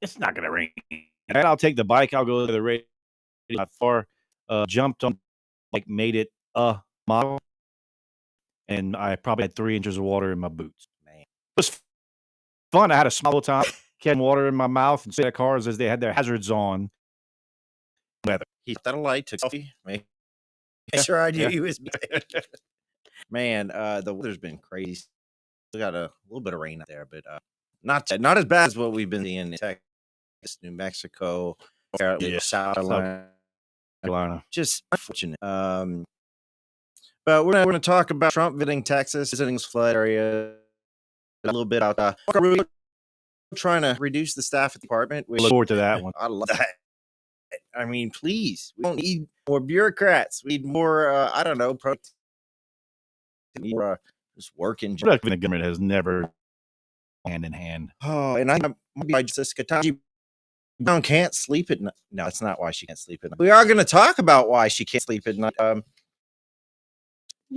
it's not gonna rain. And I'll take the bike. I'll go to the radio. Not far. Jumped on, like, made it a mile, and I probably had 3 inches of water in my boots. Man. It was fun. I had a small time, getting water in my mouth, and the cars as they had their hazards on. Weather. He stopped at a light, took a selfie, make sure I knew he was man, the weather's been crazy. We got a little bit of rain out there, but not as bad as what we've been seeing in Texas, New Mexico, South Carolina. Just unfortunate. But we're gonna talk about Trump visiting Texas, visiting this flood area a little bit out. We're trying to reduce the staff at the department. We look forward to that one. I love that. I mean, please, we don't need more bureaucrats. We need more, I don't know, more just working. The government has never hand in hand. Oh, and I just Ketanji can't sleep at night. No, that's not why she can't sleep at night. We are going to talk about why she can't sleep at night. You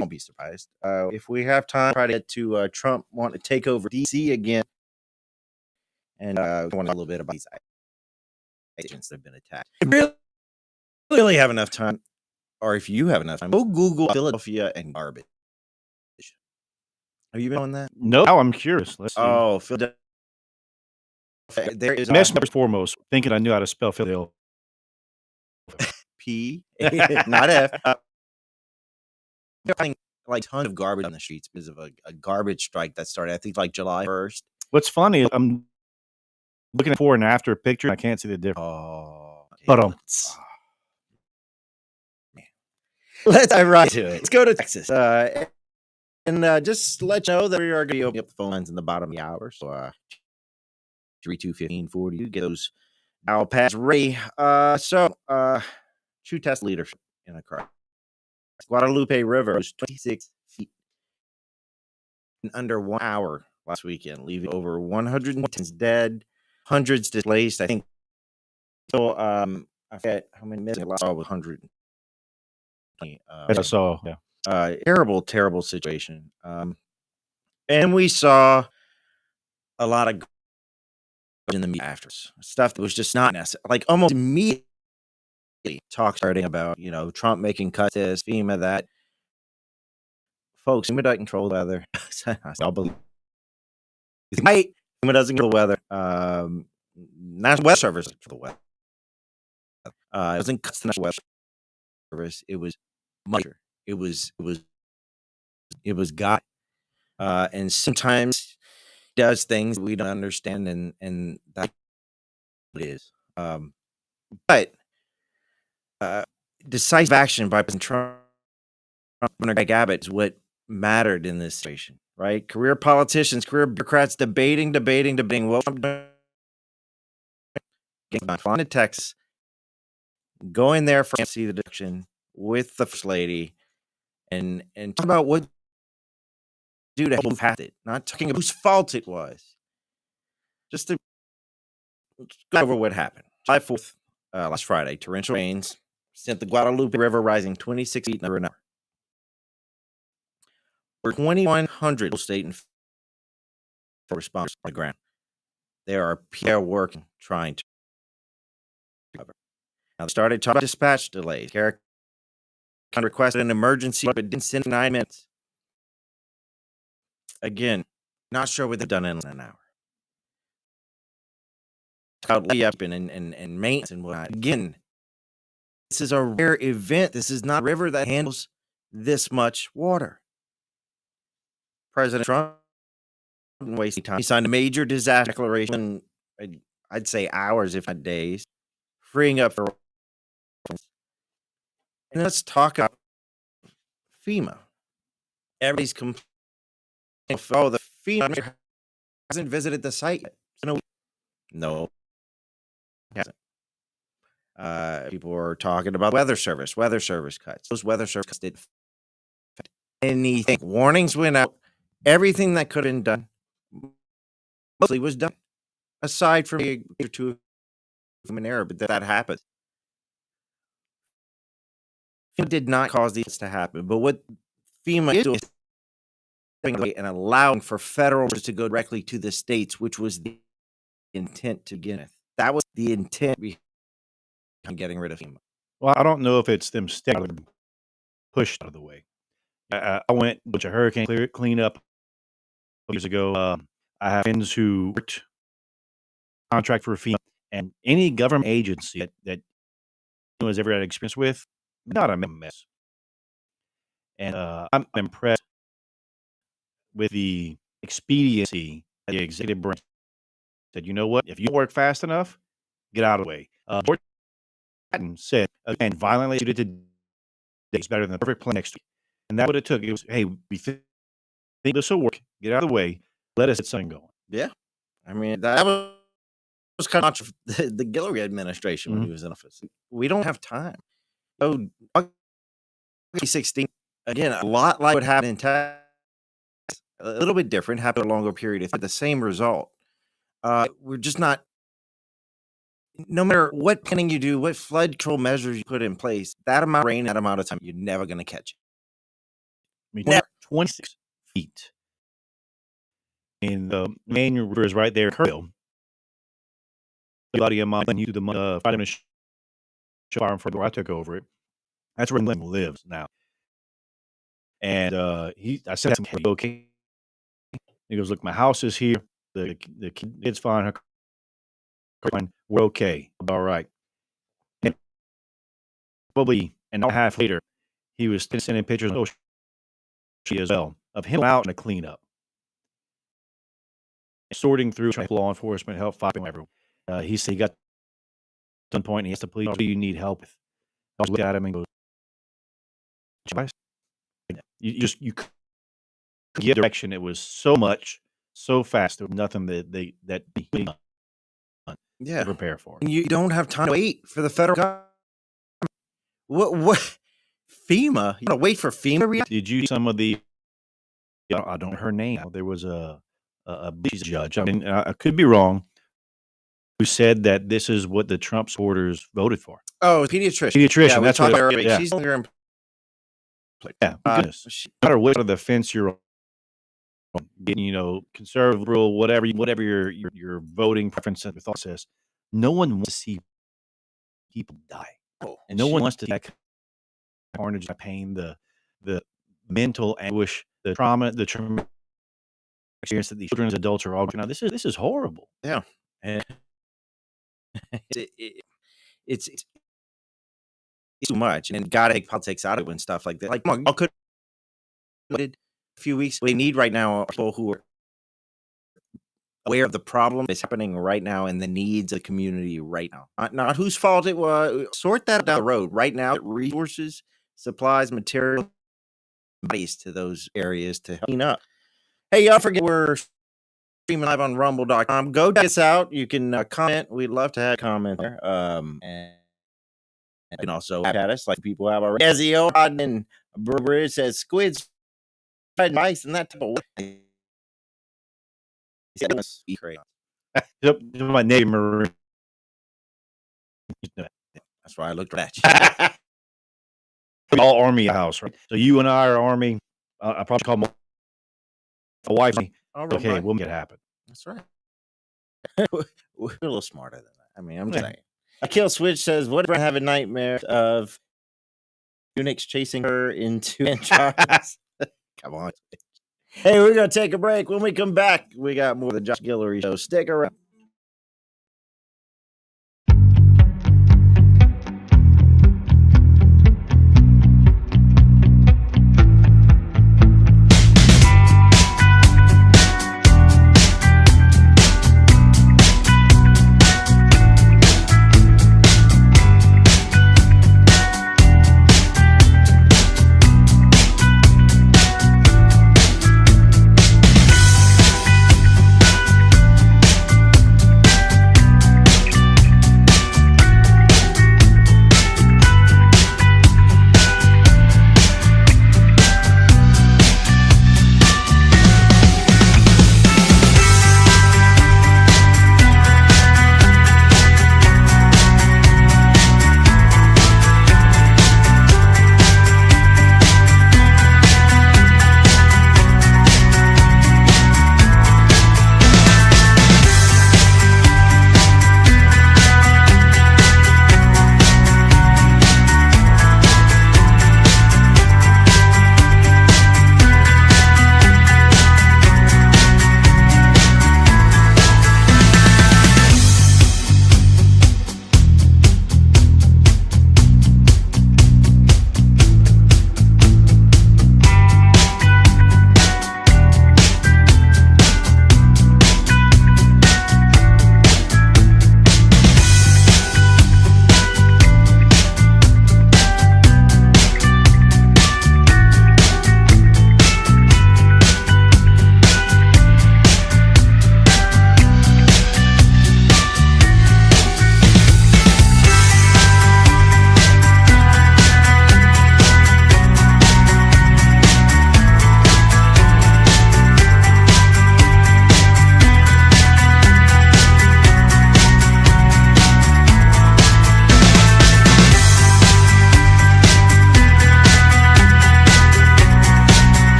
won't be surprised if we have time. Try to get to Trump want to take over DC again, and want a little bit about these agents that have been attacked. Really have enough time, or if you have enough time, go Google Philadelphia and garbage. Have you been on that? No, I'm curious. Let's see. Oh, Philadelphia. There is Mass numbers foremost. Thinking I knew how to spell Philadelphia. P, not F. Finding like tons of garbage on the streets because of a garbage strike that started, I think, like July 1st. What's funny is I'm looking at before and after picture. I can't see the difference. Oh, but man. Let's dive right to it. Let's go to Texas. And just to let you know that we are going to open up the phone lines in the bottom of the hour. So 3-2-15-40. Get those dial pads ready. True test leadership in a car. Guadalupe River was 26 feet in under 1 hour last weekend, leaving over 110 dead, hundreds displaced. I think. So I forget how many missing. I saw 100. I saw. Yeah. Terrible situation. And we saw a lot of in the media after stuff that was just not necessary. Like almost immediately talk starting about, Trump making cuts to this, FEMA that. Folks, FEMA doesn't control the weather. I'll believe. FEMA doesn't control the weather. National Weather Service control the weather. It wasn't cuts to National Weather Service. It was much. It was God. And sometimes he does things we don't understand, and that's what it is. But decisive action by President Trump and Greg Abbott is what mattered in this situation, right? Career politicians, career bureaucrats debating. Well, flying to Texas, going there for see the deduction with the First Lady, and talk about what do to move past it. Not talking about whose fault it was. Just to go over what happened. July 4th, last Friday, torrential rains sent the Guadalupe River rising 26 feet an hour. Over 2,100 state and federal responders on the ground. There are people working, trying to recover. Now, they started talking about dispatch delays. Carrick requested an emergency, but didn't send 9 minutes. Again, not sure what they've done in an hour. About and maintenance and whatnot. Again, this is a rare event. This is not a river that handles this much water. President Trump didn't waste any time. He signed a major disaster declaration, I'd say hours, if not days, freeing up for. And let's talk about FEMA. Everybody's complaining. Oh, the FEMA hasn't visited the site yet. No, it hasn't. People are talking about weather service cuts. Those weather service cuts didn't affect anything. Warnings went out. Everything that could have been done mostly was done, aside from a or two human error. But that happened. FEMA did not cause these to happen. But what FEMA is doing is and allowing for federal to go directly to the states, which was the intent to begin with. That was the intent behind getting rid of FEMA. Well, I don't know if it's them pushed out of the way. I went a bunch of hurricane cleanup years ago. I have friends who worked contract for FEMA, and any government agency that has ever had experience with, not a mess. And I'm impressed with the expediency that the executive branch said, you know what? If you work fast enough, get out of the way. George Patton said, again, violently executed today is better than the perfect plan next week. And that's what it took. It was, hey, we think this will work. Get out of the way. Let us get something going. Yeah. I mean, that was kind of the Guillory administration when he was in office. We don't have time. So, 2016, again, a lot like what happened in Texas, a little bit different, happened a longer period of time, the same result. We're just not, no matter what planning you do, what flood control measures you put in place, that amount of rain, that amount of time, you're never going to catch it. I mean, 26 feet. And the main river is right there in Kerrville. A buddy of mine used to 5 minutes farm for where I took over it. That's where Lynn lives now. And I said, okay. He goes, look, my house is here. The kid's fine. Her fine. We're okay. All right. And probably an hour and a half later, he was sending pictures of as well of him out in a cleanup, sorting through, trying to law enforcement, help fight everyone. He said he got to some point and he has to plead, what do you need help with? I was looking at him and goes, you couldn't get direction. It was so much, so fast. There was nothing that prepare for. You don't have time to wait for the federal government. What FEMA? You gotta wait for FEMA? Did you see some of the? I don't know her name. There was a judge. I mean, I could be wrong. Who said that this is what the Trump supporters voted for? Oh, pediatrician. Pediatrician. That's what. Yeah. She's longer in. Yeah. Goodness. No matter which side of the fence you're on, getting, conservative, liberal, whatever your voting preference and thought says, no one wants to see people die, and no one wants to see that carnage, the pain, the mental anguish, the trauma, the traumatic experience that these children and adults are all going through. Now, this is horrible. Yeah. And it's too much, and gotta take politics out of it when stuff like that. Like, I could a few weeks. We need right now people who are aware of the problem that's happening right now and the needs of the community right now. Not whose fault it was. Sort that down the road. Right now, resources, supplies, material, bodies to those areas to help clean up. Hey, y'all, forget we're streaming live on rumble.com. Go check us out. You can comment. We'd love to have a comment there. And you can also at us like people have already. Ezio and Burberry says squids, fried mice, and that type of way. Yep, my neighbor. That's why I looked at you. All Army house, right? So you and I are Army. I probably call my wife. Okay, we'll make it happen. That's right. We're a little smarter than that. I mean, I'm just saying. A kill switch says, what if I have a nightmare of eunuchs chasing her into enchiladas? Come on. Hey, we're going to take a break. When we come back, we got more of the Josh Guillory Show. Stick around.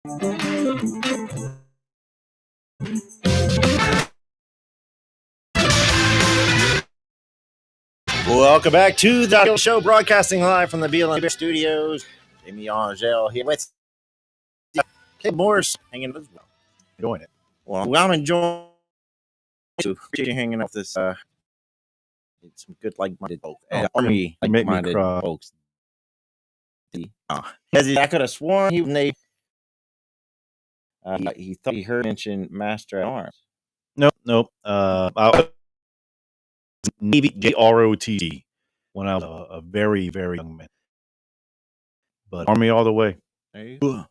Welcome back to the show, broadcasting live from the BLM Studios. Jamie Angel here with Kid Morris hanging as well. Enjoying it. Well, I'm enjoying it. Appreciate you hanging out with this. Some good like-minded folks. Army like-minded folks. I could have sworn he thought he heard mention Master at Arms. Nope. Navy JROT when I was a very, very young man. But Army all the way. There you go.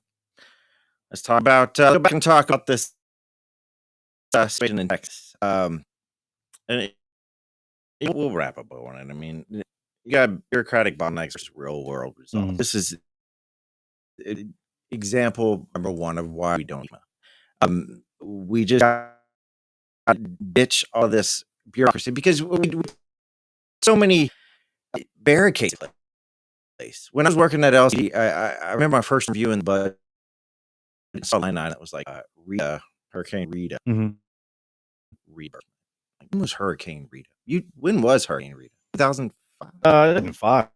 Let's talk about go back and talk about this situation in Texas. And we'll wrap up on it. I mean, you got bureaucratic bottlenecks versus real world results. This is example number one of why we don't. We just ditch all this bureaucracy because we so many barricades in place. When I was working at LC, I remember my first review in the budget. I saw line 9. It was like Hurricane Rita. Rita. When was Hurricane Rita? When was Hurricane Rita? 2005. 2005.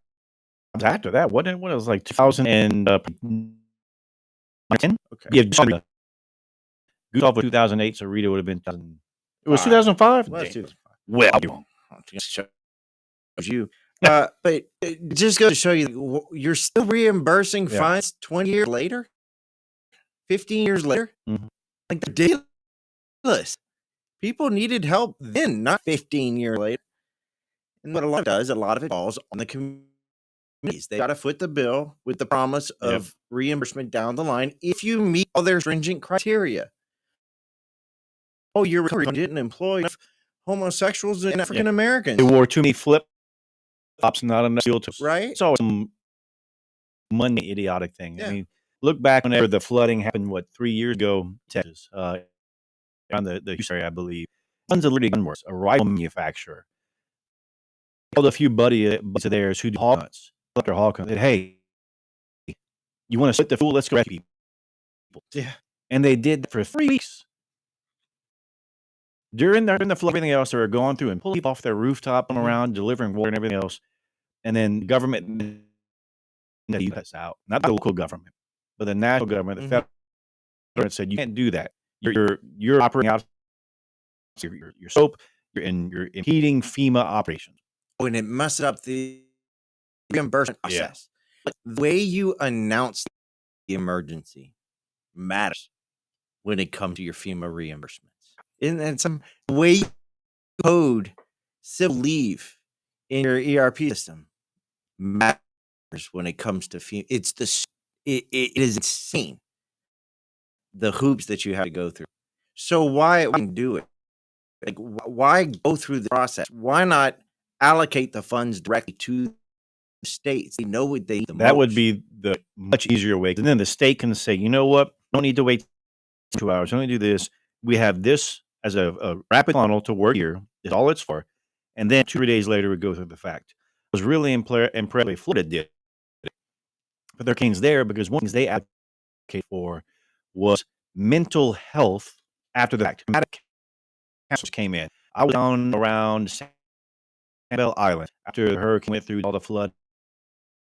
After that, what it was like 2010. Okay. Yeah, Gustav was 2008, so Rita would have been. It was 2005. Well, 2005. Well, shows you. But it just goes to show you you're still reimbursing fines 20 years later, 15 years later. Like ridiculous. People needed help then, not 15 years later. And what a lot of it falls on the communities. They got to foot the bill with the promise of reimbursement down the line if you meet all their stringent criteria. Oh, you didn't employ homosexuals and African Americans. They wore too many flip-flops, not enough steel toes. Right? It's always some money idiotic thing. I mean, look back whenever the flooding happened, 3 years ago, Texas, around the Houston area, I believe. Sons of Liberty Gunworks, a rifle manufacturer, called a few buddies of theirs who do hog hunts. Dr. Hog Hunt said, "Hey, you want to split the fool? Let's go rescue people." Yeah. And they did that for 3 weeks. During the flood, everything else, they were going through and pulling people off their rooftop, going around, delivering water and everything else. And then the government cuts out, not the local government, but the national government, the federal government said, "You can't do that. You're operating out your soap, you're impeding FEMA operations." When it messes up the reimbursement process, the way you announce the emergency matters when it comes to your FEMA reimbursements. And some way you code civil leave in your ERP system matters when it comes to FEMA. It is insane the hoops that you have to go through. So why do it? Like, why go through the process? Why not allocate the funds directly to the states? They know what they need the most. That would be the much easier way. And then the state can say, "You know what? Don't need to wait 2 hours. Don't need to do this. We have this as a rapid funnel to work here. Is all it's for." And then 2 days later, we go through the fact. I was really impressed Florida did it. But there are things there because one of the things they advocated for was mental health after the fact. Counselors came in. I was down around Sanibel Island after the hurricane went through all the flood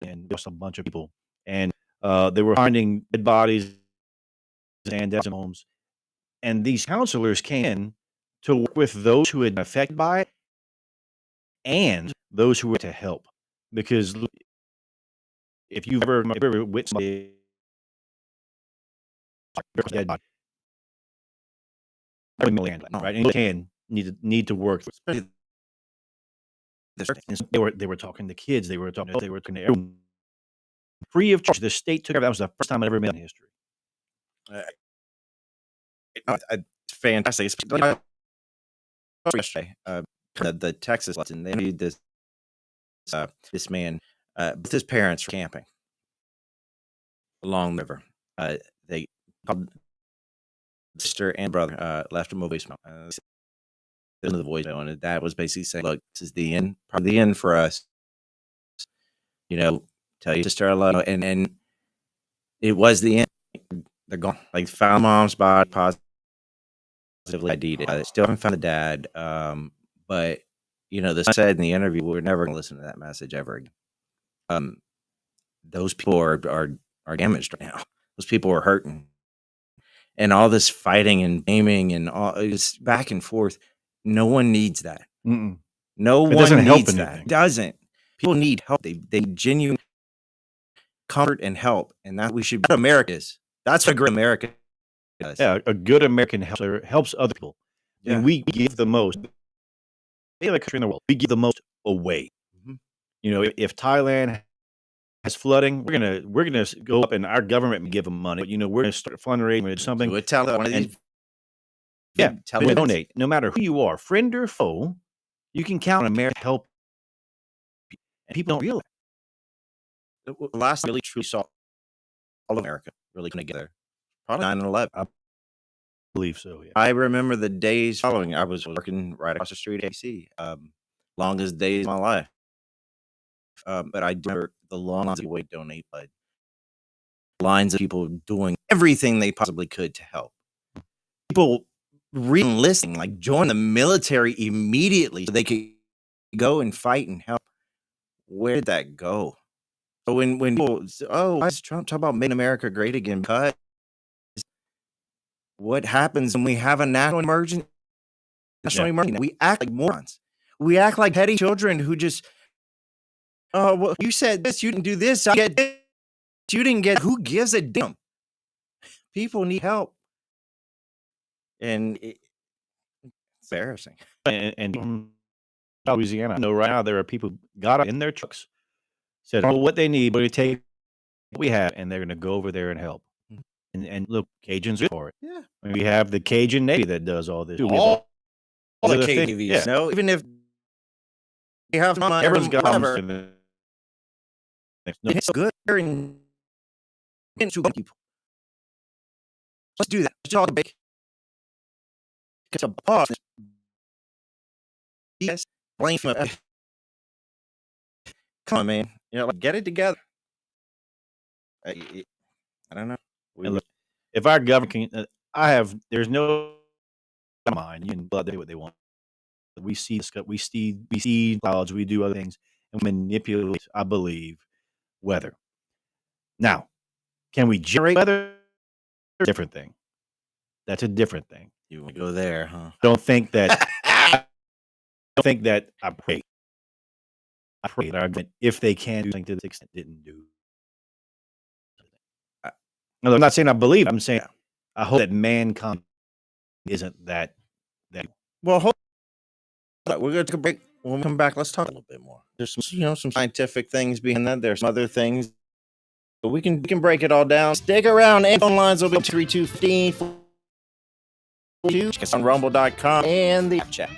and just a bunch of people. And they were finding dead bodies and deaths in homes. And these counselors came in to work with those who had been affected by it and those who were to help. Because if you've ever witnessed a dead body, right? And you can need to work. And so they were talking to kids. They were talking to everyone. Free of charge. The state took care of that. Was the first time it ever been in history. It's fantastic. Yesterday, the Texas lesson, they interviewed this man with his parents camping along the river. They called sister and brother, left him a voicemail. The voicemail, and dad was basically saying, "Look, this is the end, probably the end for us. You know, tell your sister I love you." And it was the end. They're gone. Like, found mom's body positively ID'd. I still haven't found the dad. But the son said in the interview, we're never going to listen to that message ever again. Those people are damaged right now. Those people are hurting, and all this fighting and blaming and all this back and forth. No one needs that. Mm-mm. No It one doesn't help needs that. anything. Doesn't. People need help. They genuine comfort and help, and that we should. What America is. That's what great America does. Yeah, a good American helps other people. Yeah. And we give the most. Any other country in the world, we give the most away. Mhm. If Thailand has flooding, we're gonna go up and our government may give them money. But we're gonna start fundraising with something. So tell one of these. We donate. No matter who you are, friend or foe, you can count on America to help. And people don't realize. The last really truly saw all of America really come together. Probably 9/11. I believe so. Yeah. I remember the days following. I was working right across the street at AC. Longest days of my life. But I do remember the long lines of people donate blood. Lines of people doing everything they possibly could to help. People re-enlisting, like join the military immediately so they could go and fight and help. Where did that go? So when people say, why is Trump talking about making America great again? Because what happens when we have a national emergency? We act like morons. We act like petty children who just, well, you said this, you didn't do this, I get this, you didn't get. Who gives a damn? People need help, and it's embarrassing. And Louisiana, I know right now there are people got up in their trucks, said, what they need, but we take what we have, and they're going to go over there and help. And look, Cajuns are for it. Yeah, we have the Cajun Navy that does all this. All the things. KVs. Yeah. No, even if you have money, everyone's got whatever. It's good and to people. Let's do that. Let's all bake. It's a boss. Yes, blame him. Come on, man. Get it together. I don't know. Look, if our government can, there's no mind. You can blood what they want. We see clouds. We do other things and manipulate. I believe weather. Now, can we generate weather? Different thing. That's a different thing. You want to go there, huh? Don't think that. I pray that if they can do something to this extent, didn't do. No, I'm not saying I believe. I'm saying I hope that mankind isn't that. Well, hold on. We're going to take a break. When we come back, let's talk a little bit more. There's some scientific things behind that. There's some other things, but we can break it all down. Stick around. And phone lines will be 3215. Check us on rumble.com and the chat.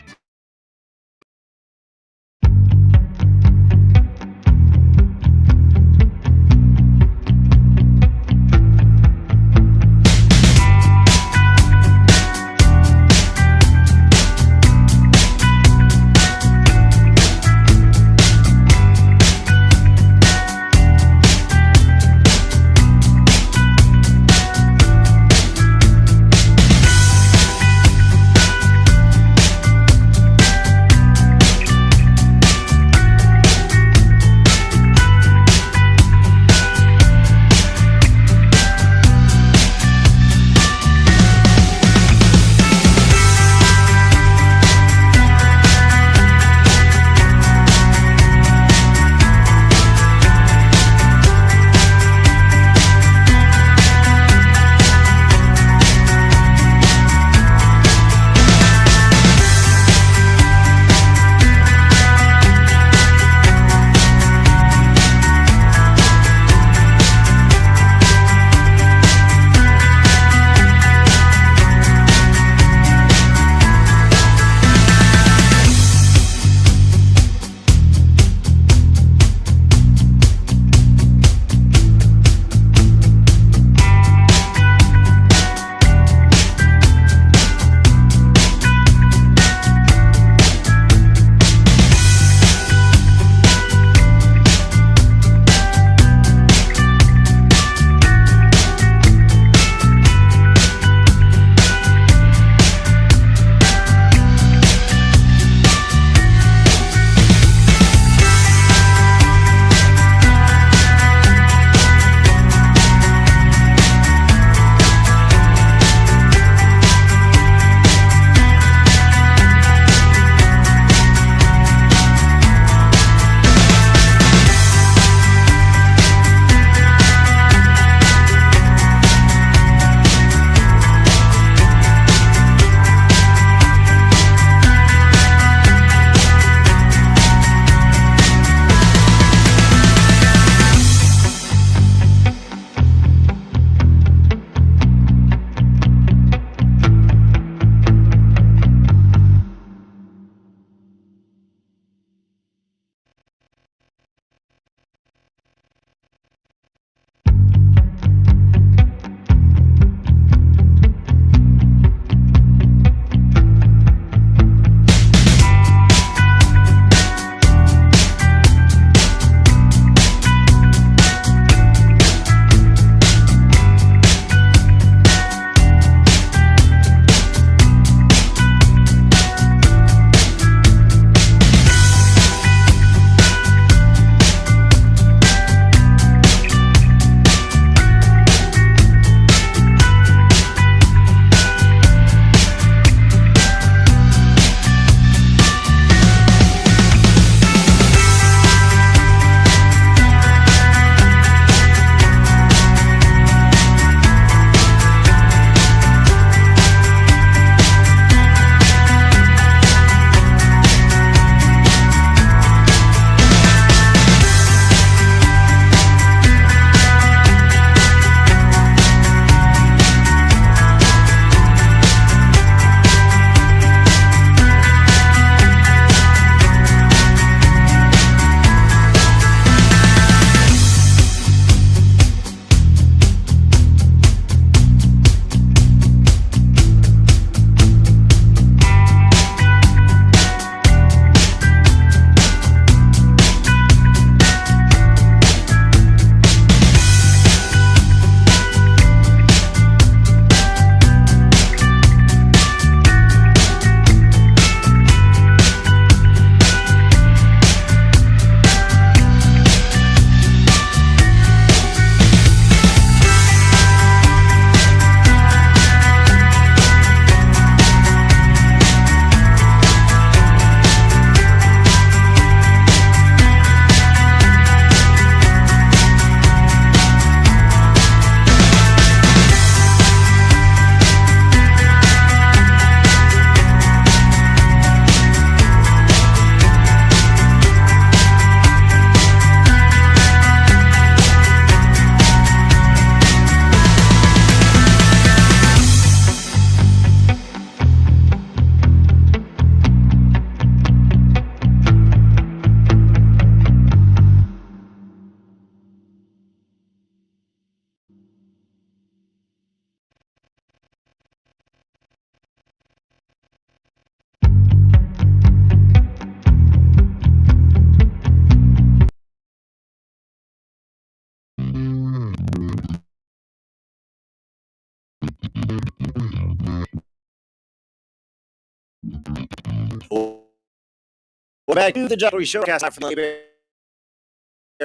Well, back to the Guillory Showcast for the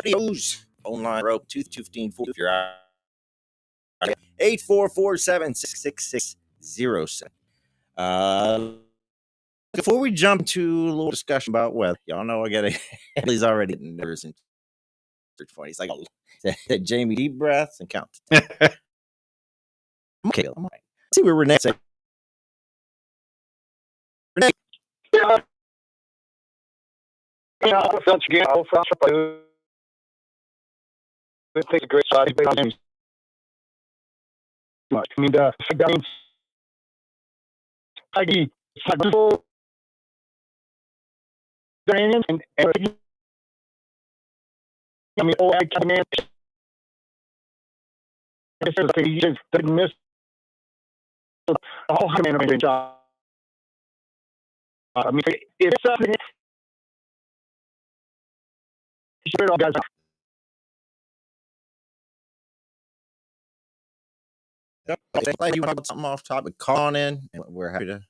news. Online rope 215 if you're out. 844-766-6607. Before we jump to a little discussion about weather, y'all know I got He's already nervous in 20. He's like, Jamie, deep breaths and count. Okay, I'm all right. Let's see where Renee said. Renee. Once again, all France takes a great side. Much. I mean, that means ID and I mean, all I can man. This is he just didn't miss the whole man job. I mean, it's something. You should all guys. If you want something off topic, call on in. We're happy to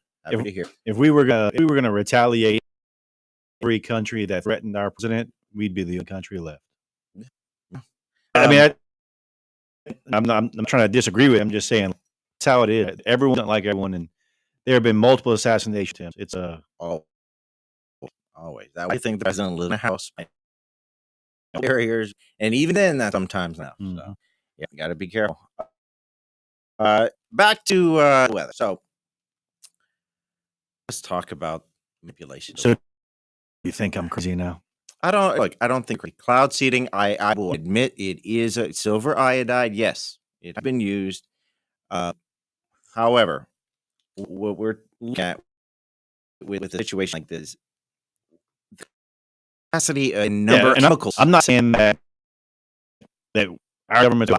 hear. If we were gonna retaliate every country that threatened our president, we'd be the only country left. I mean, I'm trying to disagree with. I'm just saying that's how it is. Everyone doesn't like everyone, and there have been multiple assassination attempts. It's always that way. I think the president lives in a house, barriers, and even then, that sometimes now. Mm-hmm. So yeah, got to be careful. Back to weather. So let's talk about manipulation. So you think I'm crazy now? I don't think cloud seeding. I will admit it is a silver iodide. Yes, it has been used. However, what we're looking at with a situation like this, the capacity and number of chemicals. I'm not saying that our government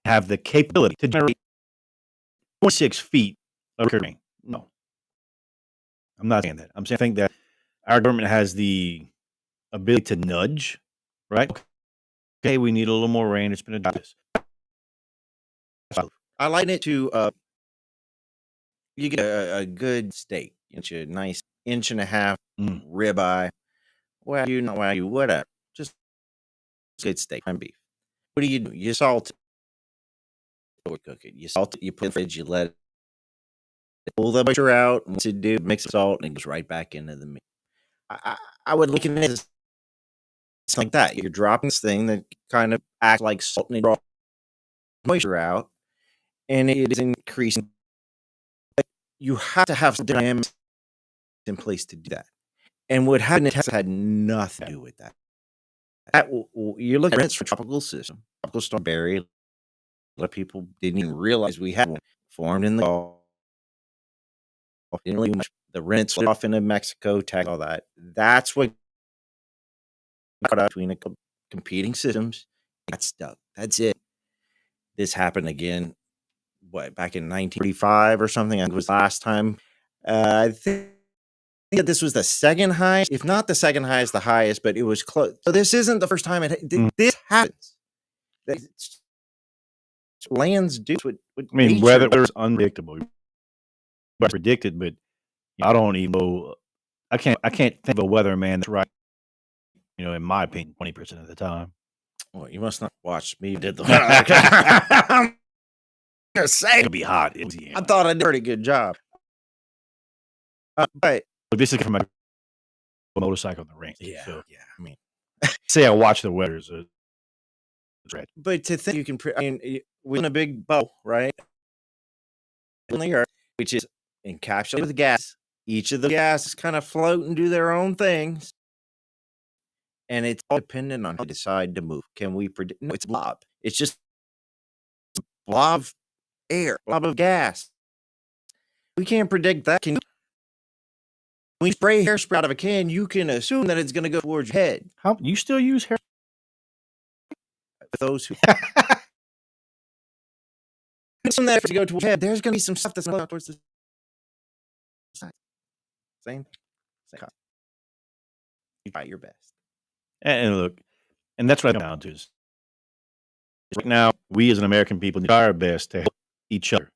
have the capability to generate 26 feet of rain. No, I'm not saying that. I'm saying I think that our government has the ability to nudge, right? Okay, we need a little more rain. It's been a disaster. I liken it to you get a good steak, a nice 1.5 inch ribeye. Wagyu, whatever. Just good steak and beef. What do? You salt it. Cook it. You salt it. You put it in the fridge. You let it pull the moisture out. Once you do, mix the salt, and it goes right back into the meat. I would look at it as like that. You're dropping this thing that kind of acts like salt and it draws moisture out, and it is increasing. You have to have some dynamics in place to do that. And what happened has had nothing to do with that. You look at rinse for tropical system, tropical storm Barry. A lot of people didn't even realize we had one formed in the Gulf. Didn't really much. The rinse off into Mexico, tag all that. That's what got out between the competing systems. Got stuck. That's it. This happened again. Back in 1935 or something? I think it was last time. I think that this was the second highest, if not the second highest, the highest, but it was close. So this isn't the first time this happens. Lands do what I mean, weather is unpredictable. But predicted, but I don't even know. I can't think of a weatherman that's right. In my opinion, 20% of the time. Well, you must not watch me. Did the it'll be hot. I thought I did a pretty good job. But this is from my motorcycle in the range. Yeah, so, yeah. I mean, say I watch the weather. But to think you can, we're in a big bowl, right? On the earth, which is encapsulated with gas. Each of the gases kind of float and do their own things. And it's all dependent on how we decide to move. Can we predict? No, it's a blob. It's just a blob of air, blob of gas. We can't predict that. When you spray hairspray out of a can, you can assume that it's going to go towards your head. How you still use hair? For those who assume that if you go towards your head, there's going to be some stuff that's going to go towards the side. Same. You try your best. And look, and that's what I'm down to. Is right now, we as an American people try our best to help each other,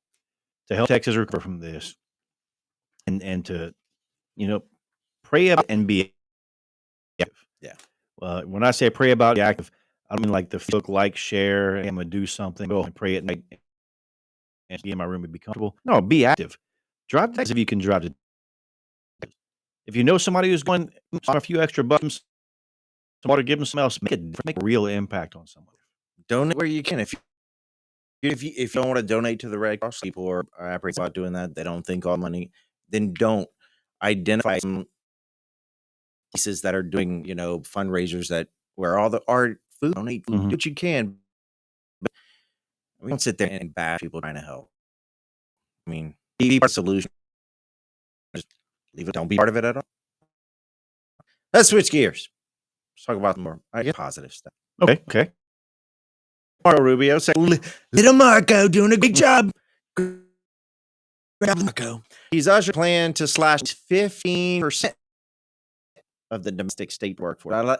to help Texas recover from this, and to, pray about and be active. Yeah. When I say pray about, be active, I mean like the Facebook, like, share, and I'm gonna do something, go and pray at night, and be in my room and be comfortable. No, be active. Drive text if you can drive to. If you know somebody who's going on a few extra bucks, some water, give them some else. Make a real impact on someone. Donate where you can. If you don't want to donate to the Red Cross, people are apprehensive about doing that. They don't think all money. Then don't identify some places that are doing fundraisers that where all the art food. Donate food, do what you can. But we don't sit there and bash people trying to help. I mean, be part of the solution. Just leave it. Don't be part of it at all. Let's switch gears. Let's talk about more positive stuff. Okay. Marco Rubio said, "Little Marco doing a good job." Marco. He's ushered a plan to slash 15% of the domestic state workforce.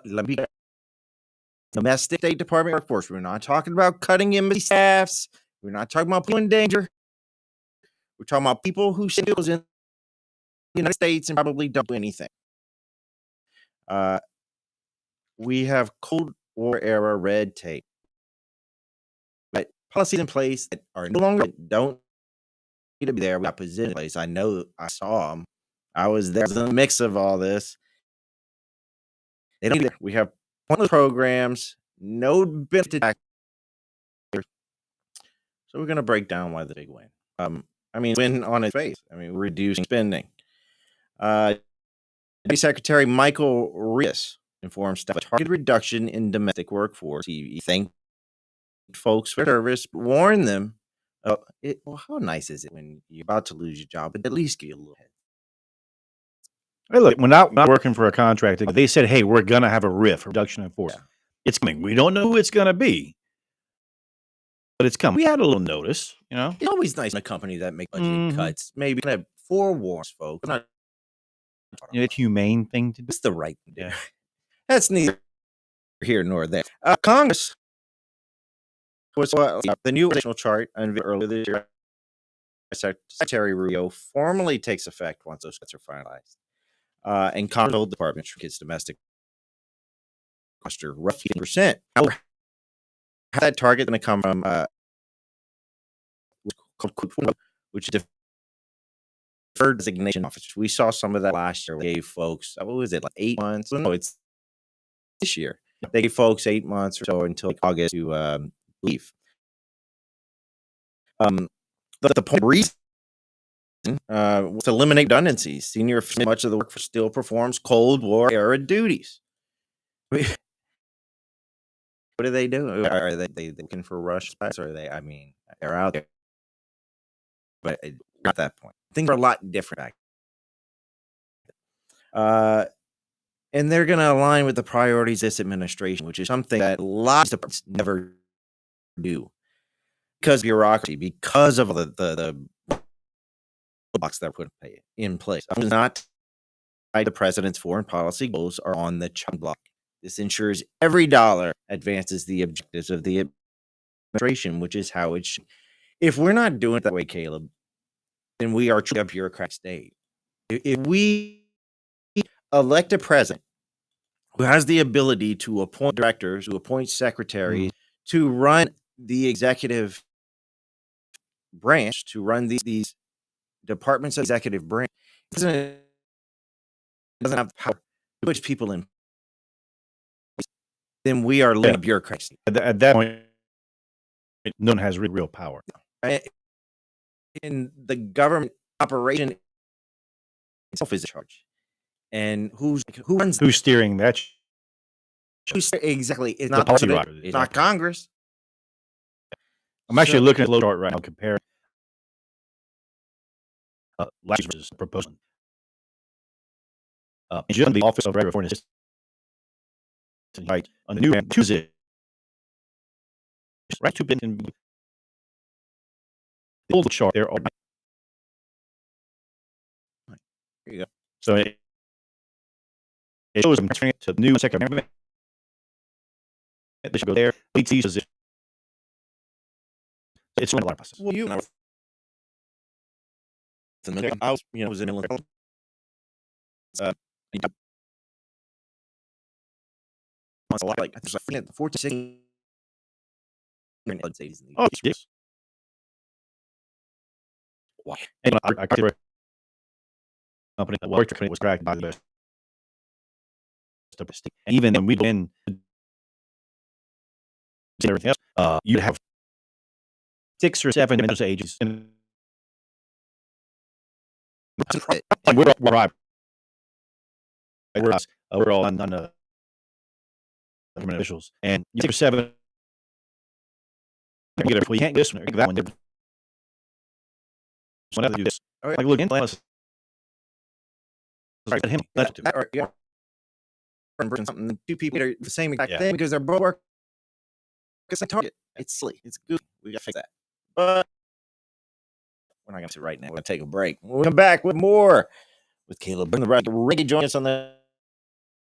Domestic State Department workforce. We're not talking about cutting embassy staffs. We're not talking about people in danger. We're talking about people who still in the United States and probably don't do anything. We have Cold War era red tape, but policies in place that are no longer don't need to be there. We got positions in place. I know. I saw them. I was there. It was a mix of all this. They don't. We have pointless programs, no benefit. So we're going to break down why the big win. Win on its face. Reducing spending. Secretary Michael Rees informed staff a targeted reduction in domestic workforce. He thanked folks for service, warned them. How nice is it when you're about to lose your job, but at least give you a little head. Hey, look, when I'm not working for a contractor, they said, "Hey, we're gonna have a RIF, reduction in force. Yeah. It's coming. We don't know who it's gonna be, but it's coming." We had a little notice, It's always nice in a company that makes budget cuts. Maybe kind of forewarns folks. It's a humane thing to do. It's the right thing to do. That's neither here nor there. Congress was the new additional chart unveiled earlier this year. Secretary Rubio formally takes effect once those cuts are finalized. And Congress told the department for kids domestic cluster roughly 10%. However, that target going to come from which is deferred designation officers. We saw some of that last year. They gave folks, what was it, like 8 months? No, it's this year. They gave folks 8 months or so until August to leave. The point reason was to eliminate redundancies. Senior, much of the workforce still performs Cold War era duties. What do they do? Are they looking for rush spots? Or are they? They're out there, but at that point, things are a lot different back. And they're going to align with the priorities of this administration, which is something that lots of departments never do because of bureaucracy, because of the blocks that are put in place. Not the president's foreign policy goals are on the chopping block. This ensures every dollar advances the objectives of the administration, which is how it should. If we're not doing it that way, Caleb, then we are truly a bureaucratic state. If we elect a president who has the ability to appoint directors, who appoint secretaries, to run the executive branch, to run these departments of executive branch, doesn't have the power to push people in, then we are living a bureaucracy. At that point, no one has real power. In the government operation itself is in charge. And who's steering that? Exactly. It's the not policy president. It's not Congress. I'm actually looking at the low chart right now, comparing last year's proposal. In June, the Office of Regular Foreign Assistance, right, on the new Tuesday, right, 2 billion. The old chart there. There you go. So it shows them transferring it to the new secretary. They should go there. Leads these positions. It's a lot of process. Well, I was in Illinois. Once a lot, like there's like 14, 16. Oh, yes. Why? And I company that worked was cracked by the best. And even when we go in everything else, you have 6 or 7 mental ages. And we're all on government officials, and you take 7. You can't get this one, that one. So now they do this. Oh, yeah. Like look in class. Right, him. That's Or, yeah. Something 2 people are the same exact Yeah. thing because they're both work. It's a target. It's silly. It's goofy. We gotta fix that. But we're not gonna do it right now. We're gonna take a break. We'll come back with more with Caleb. Bring the right. Ricky, join us on the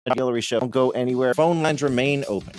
Guillory show. Don't go anywhere. Phone lines remain open.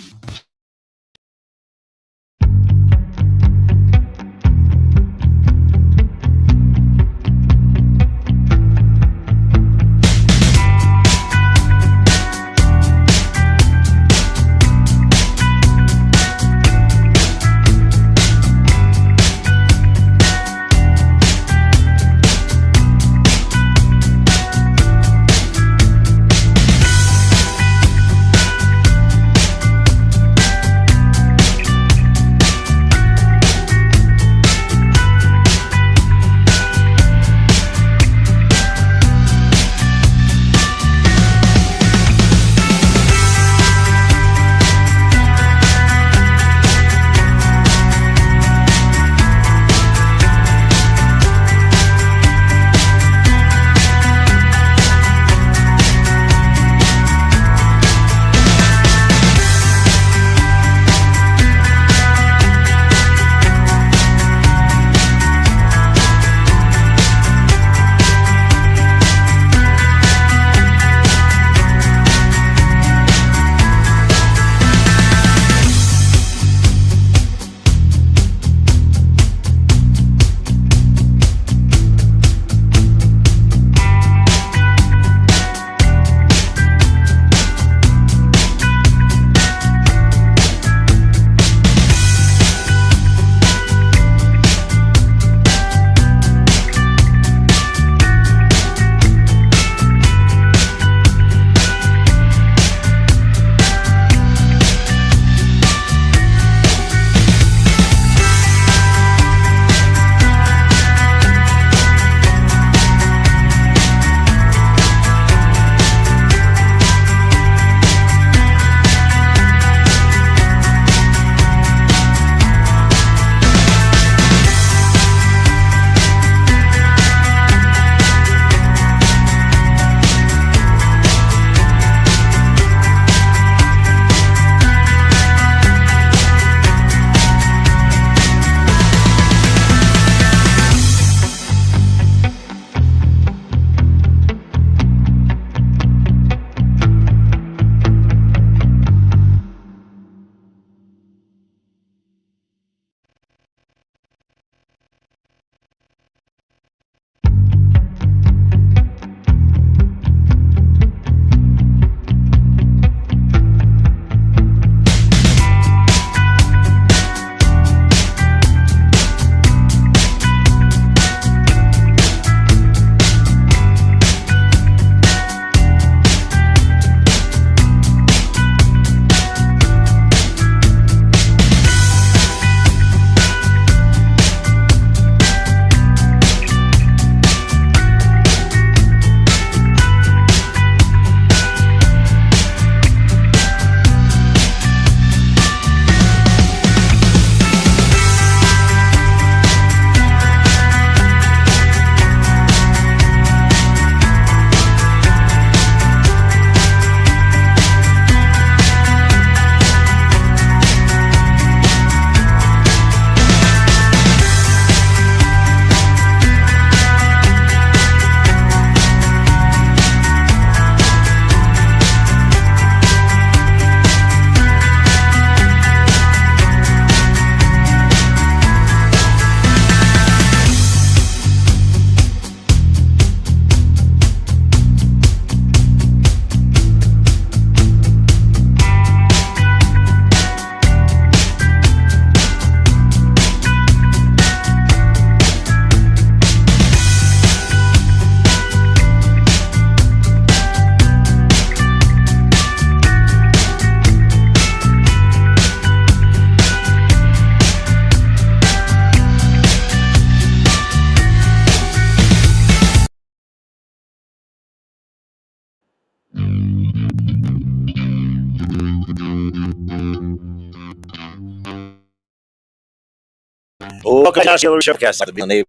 Welcome to Guillory Showcast, the Neighbor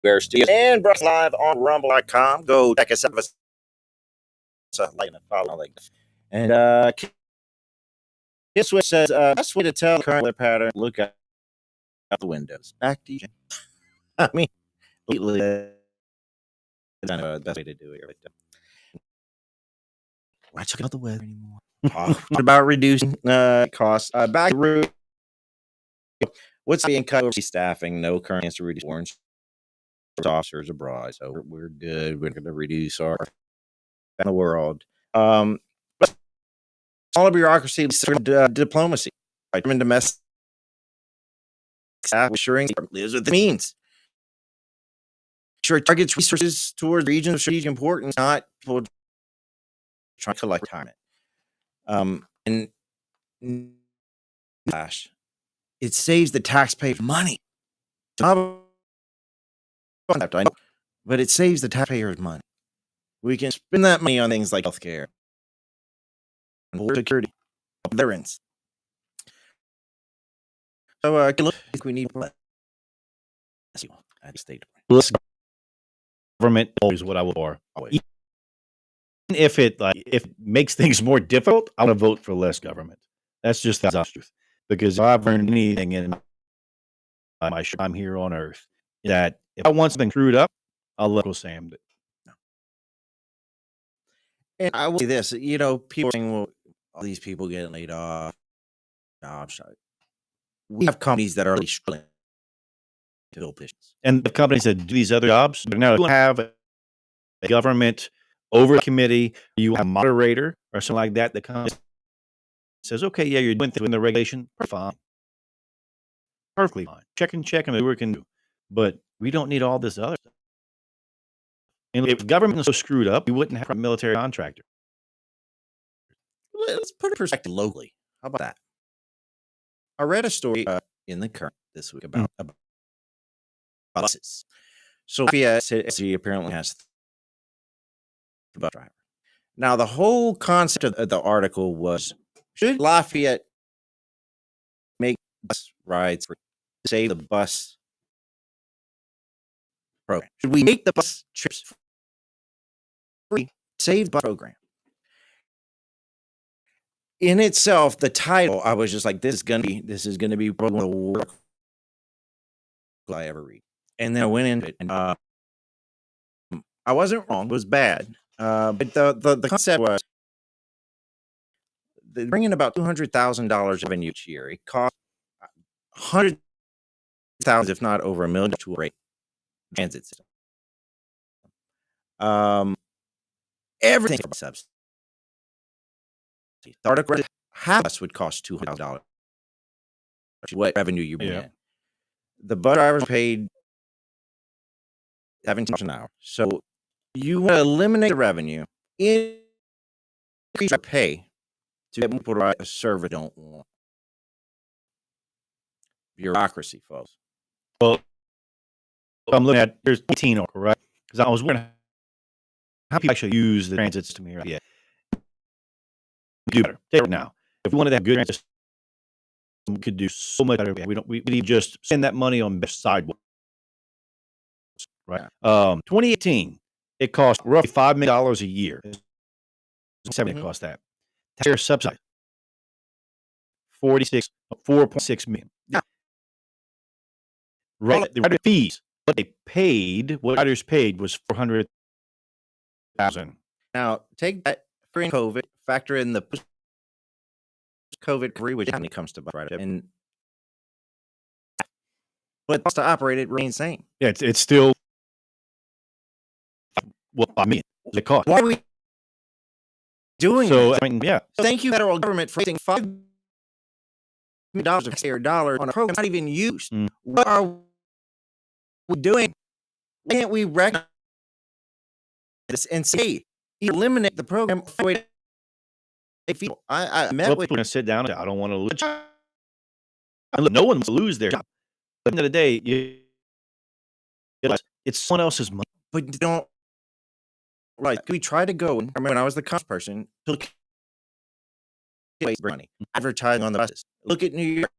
Bear Studios, and brought live on Rumble.com. Go check us out. Like and follow, like, and this way says best way to tell the current weather pattern. Look out the windows. Back to you. I mean, completely, kind of the best way to do it. Why check out the weather anymore? Talk about reducing costs. Back to what's being cut over staffing? No current answer to reduce warrants officers abroad, so we're good. We're going to reduce our in the world. All of bureaucracy, diplomacy, right? Domestic staff assuring lives what it means. Sure, it targets resources towards regions of strategic importance, not people trying to collect retirement. And gosh, it saves the taxpayer money. I know, but it saves the taxpayers money. We can spend that money on things like healthcare, security, veterans. So, we need at the State Less government is what I would for. Even if it makes things more difficult, I want to vote for less government. That's just the truth. Because if I've learned anything in my time here on Earth, that if I want something screwed up, I'll let Uncle Sam do it. And I will say this, people are saying, well, all these people getting laid off, jobs. We have companies that are really struggling to fill positions. And the companies that do these other jobs, but now you have a government over committee, you have a moderator or something like that comes says, okay, yeah, you're doing things in the regulation, fine. Perfectly fine. Check and do what we can do. But we don't need all this other stuff. And if government was so screwed up, we wouldn't have a military contractor. Let's put it in perspective locally. How about that? I read a story in the Current this week about buses. Sophia City apparently has a bus driver. Now, the whole concept of the article was, should Lafayette make bus rides free to save the bus program? Should we make the bus trips free to save the bus program? In itself, the title, I was just like, this is gonna be one of the worst I ever read. And then I went into it, and I wasn't wrong; it was bad. But the concept was they bring in about $200,000 revenue each year. It costs $100,000, if not over $1 million, to rate transit system. Everything from subsidies. The article half us would cost $200,000. What revenue you bring in? The bus drivers paid $17 an hour. So you want to eliminate the revenue, increase your pay to get people to ride a service don't want. Bureaucracy, folks. Well, I'm looking at there's 18, right? Because I was wondering how people actually use the transit system here. Yeah. Do better. Take it now. If we wanted to have good transit system, we could do so much better. We need just spend that money on best sidewalks. Right. 2018, it cost roughly $5 million a year. It cost that. Taxpayer subsidy, 4.6 million. Yeah. Right. The rider fees, what riders paid was $400,000. Now take that for COVID, factor in the COVID recovery, which when it comes to rider, and but cost to operate it remains the same. Yeah, it's still $5 million. The cost. Why are we doing so? this? I mean, yeah. So thank you, federal government, for wasting $5 million of taxpayer dollars on a program not even used. What are we doing? Why can't we recognize this and say, eliminate the program? I met with people going to sit down and say, I don't want to lose a job. No one wants to lose their job. But at the end of the day, it's someone else's money. But don't. Right. We try to go. I remember when I was the cost person, took money, advertising on the buses. Look at New York.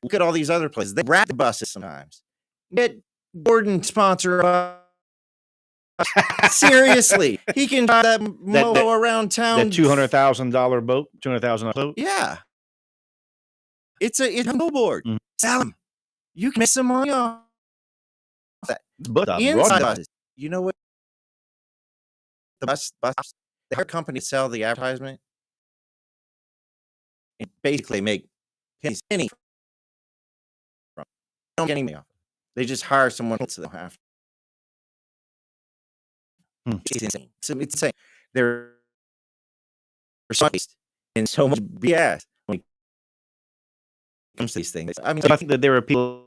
Look at all these other places. They wrap the buses sometimes. Get Gordon sponsor a bus. Seriously, he can drive that moho around town. That $200,000 boat, $200,000 boat. Yeah, it's a billboard. Mhm. Sell them. You can make some money off that. But Inside buses, you know what? The bus, their company sell the advertisement and basically make penny from. They don't get any money off. They just hire someone else. So they don't have. It's insane. It's insane. They're in so much BS when it comes to these things. I mean, I think that there are people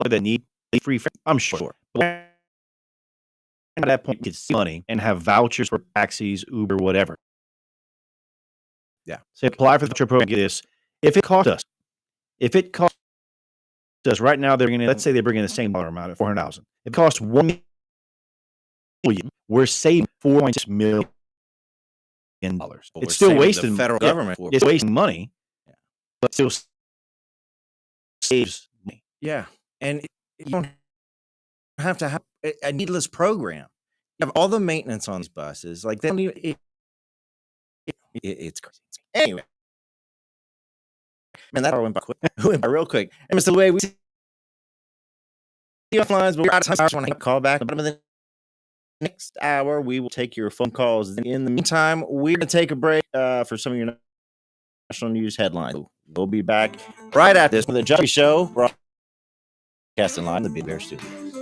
that need free. I'm sure. But at that point, you could see money and have vouchers for taxis, Uber, whatever. Yeah. So apply for the voucher program. Get this. If it costs us right now, they're going to, let's say they bring in the same dollar amount at $400,000. It costs $1 million. We're saving $4.6 million. It's still wasting the federal government. It's wasting money, but still saves money. Yeah, and you don't have to have a needless program. You have all the maintenance on these buses. Like they don't even. It's crazy. Anyway, man, that went by quick. Went by real quick. And Mr. Way, we see offlines, but we're out of time. I just want to call back. But in the next hour, we will take your phone calls. In the meantime, we're going to take a break for some of your national news headlines. We'll be back right after this with the Jumpy Show. Broadcasting live in the Big Bear Studios.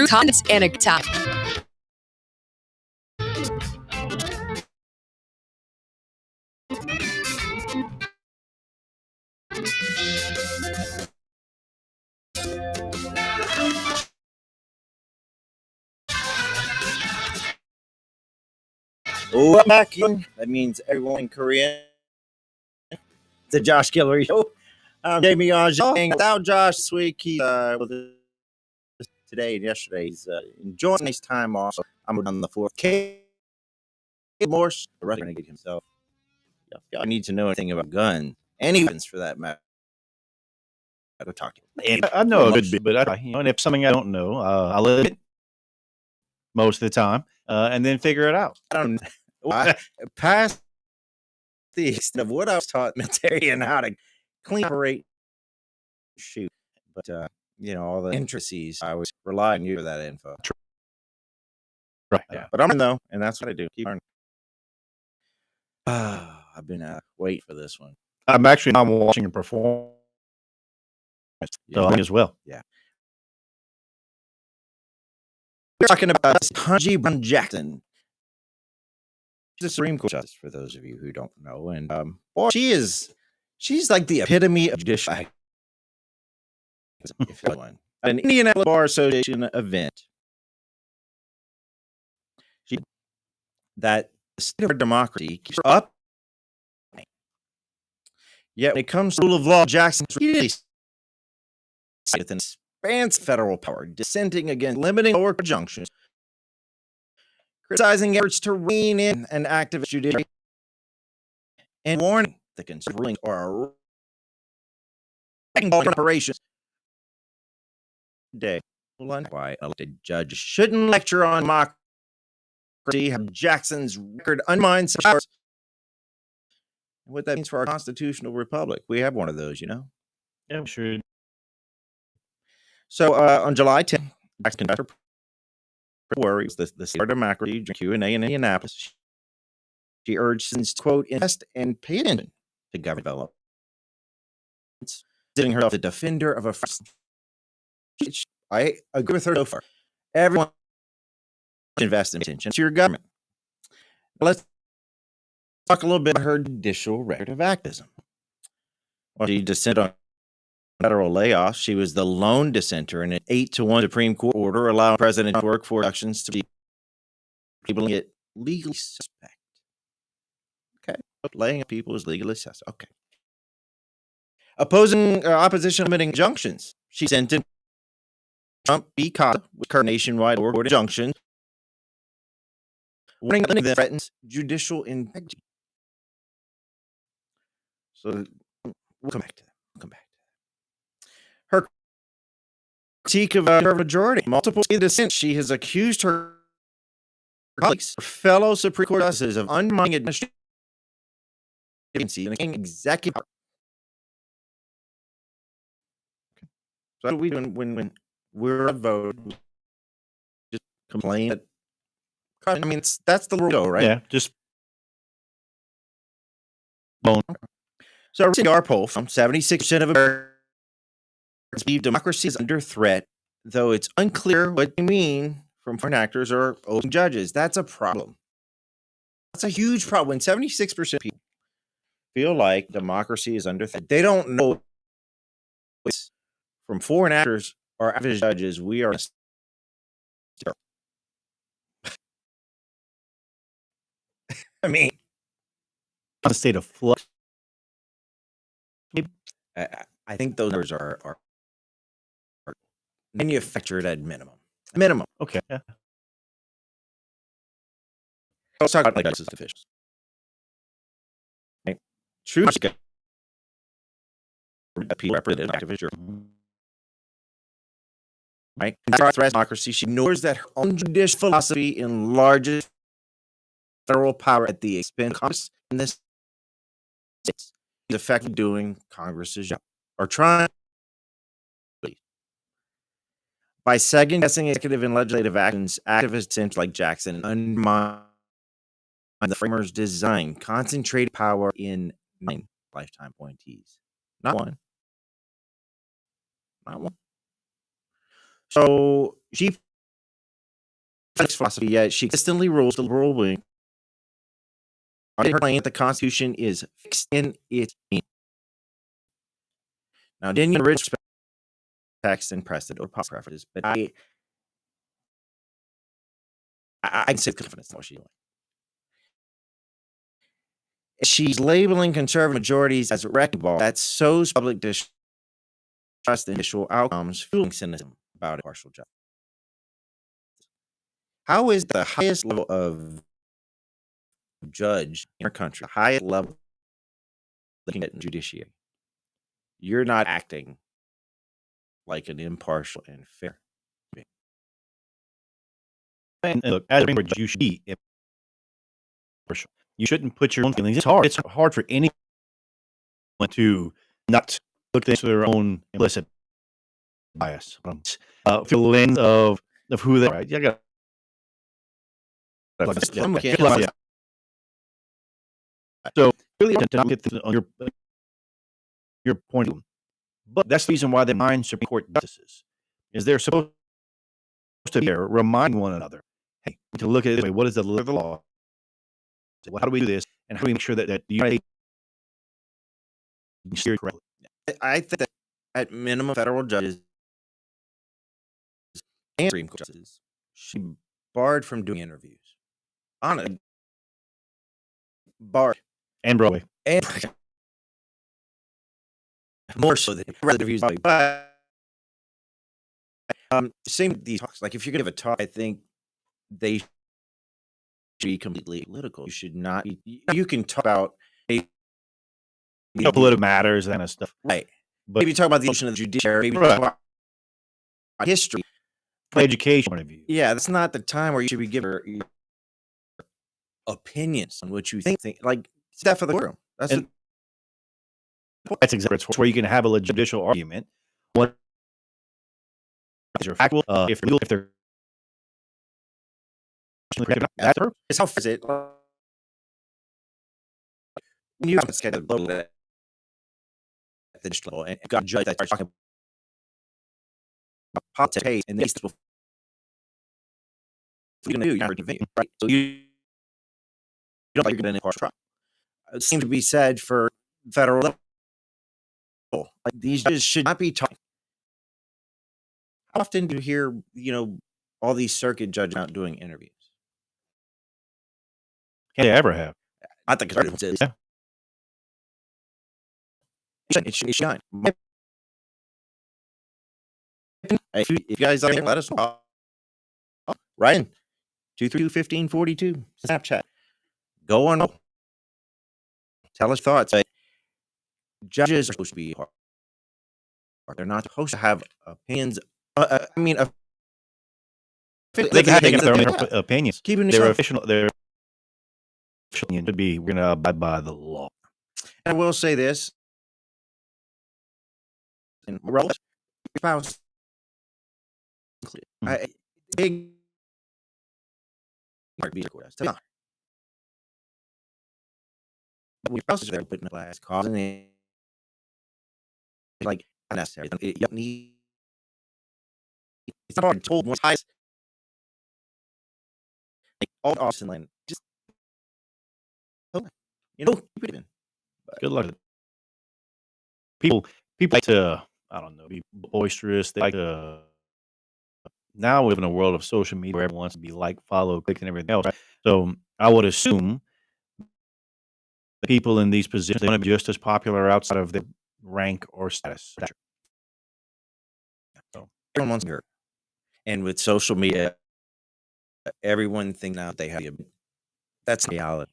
croutons and a top. Oh, I'm back in. That means everyone in Korea. The Josh Guillory Show. I'm Jamie Ajang. Without Josh this week, he's today and yesterday. He's enjoying a nice time off. So I'm on the floor. Morse, the renegade himself. If y'all need to know anything about guns, any weapons for that matter, I go talk to you. And I know a good bit, but and if something I don't know, I'll admit most of the time, and then figure it out. I don't know. Past the extent of what I was taught in the military and how to clean operate, shoot. But all the intricacies, I was relying on you for that info. Right. Yeah. But I'm in though, and that's what I do. Keep learning. I've been waiting for this one. I'm watching him perform, so I as well. Yeah. We're talking about Ketanji Jackson. She's a Supreme Court justice, for those of you who don't know, and boy, she's like the epitome of judicial activism. If one, an Indianapolis Bar Association event, that the state of our democracy keeps her up. Yet when it comes to rule of law, Jackson's really within spans federal power, dissenting against limiting lower injunctions, criticizing efforts to rein in an activist judiciary, and warning the conservative rulings are operations today. Why elected judges shouldn't lecture on democracy, have Jackson's record undermined powers. What that means for our constitutional republic. We have one of those, Yeah, I'm sure. So on July 10th, Jackson conducted worries the state of democracy Q&A in Indianapolis. She urged citizens to, quote, invest and pay attention to government development, considering herself the defender of a free speech. I agree with her so far. Everyone should invest in attention to your government. Let's talk a little bit about her judicial record of activism. Well, she dissented on federal layoffs. She was the lone dissenter in an 8-1 Supreme Court order allowing President to work for elections to be people get legally suspect. Okay, laying up people is legally suspect. Okay. Opposition limiting injunctions. She sent in Trump v. Costa with her nationwide order injunctions, warning that threatens judicial integrity. So we'll come back to that. Her critique of her majority, multiple dissent, she has accused her colleagues, her fellow Supreme Court justices, of undermining administrative agency and executive power. Okay. So what do we do when we're a vote? Just complain that. I mean, that's the rule, right? Yeah, just bone. So, a CR poll from 76% of Americans believe democracy is under threat, though it's unclear what they mean from foreign actors or open judges. That's a problem. That's a huge problem. When 76% of people feel like democracy is under threat, they don't know from foreign actors or activist judges. We are I mean, a state of flux. I think those numbers are manufactured at minimum. Okay. Yeah. Let's talk about justice officials. Right? True people represented activist. Right? And democracy, she ignores that her own judicial philosophy enlarges federal power at the expense of Congress in this states. She's effectively doing Congress's job, or trying. By second-guessing executive and legislative actions, activists like Jackson undermine the framers' design, concentrated power in 9 lifetime appointees. Not one. So she philosophy, yet she consistently rules the liberal wing. Her claim that the Constitution is fixed in its meaning. Now, didn't you respect text and precedent or pop preferences, but I can say confidence in what she's doing. She's labeling conservative majorities as a wrecking ball that sows public distrust in initial outcomes, fueling cynicism about impartial justice. How is the highest level of judge in our country, the highest level looking at the judiciary? You're not acting like an impartial and fair. And look, as a judge, you should be impartial. You shouldn't put your own feelings. It's hard. It's hard for anyone to not look into their own implicit bias through the lens of who they are. You got so really to not get on your point, but that's the reason why they mind Supreme Court justices is they're supposed to be there reminding one another, hey, to look at it this way. What is the law? How do we do this? And how do we make sure that the United States correctly? I think that at minimum, federal judges and Supreme Court justices should be barred from doing interviews. Barred. And Broadway. And more so than interviews. But same with these talks. Like if you're gonna give a talk, I think they should be completely political. You should not be, you can talk about political matters, that kind of stuff. Right. But maybe talk about the evolution of the judiciary, maybe talk about history. From education point of view. Yeah, that's not the time where you should be giving your opinions on what you think. Like, step for the room. That's exactly it's where you can have a judicial argument. What is your factual? If they're that's her. It's how is it? When you have to at the digital level and got a judge that starts talking about politics and these people, you're going to do, you're not convicted, right? So you don't like you're going to impartial trial. It seems to be said for federal level. Like these judges should not be talking. How often do you hear, all these circuit judges out doing interviews? Can they ever have? I think it's is. Yeah. It should shine. If you guys are, let us know. Ryan, 232-1542, Snapchat. Go on. Tell us thoughts. Judges are supposed to be hard. They're not supposed to have opinions. They can have their own opinions. They're official. Their opinion should be, we're going to abide by the law. And I will say this. And spouse, big but we also there putting the glass causing it like unnecessary. You need it's not hard told once highest like all Austin land just keep it in. Good luck. People like to, I don't know, be boisterous. They like to. Now we live in a world of social media where everyone wants to be like, follow, click, and everything else. Right? So I would assume the people in these positions, they want to be just as popular outside of their rank or status. So everyone wants to hear. And with social media, everyone thinks now they have. That's reality.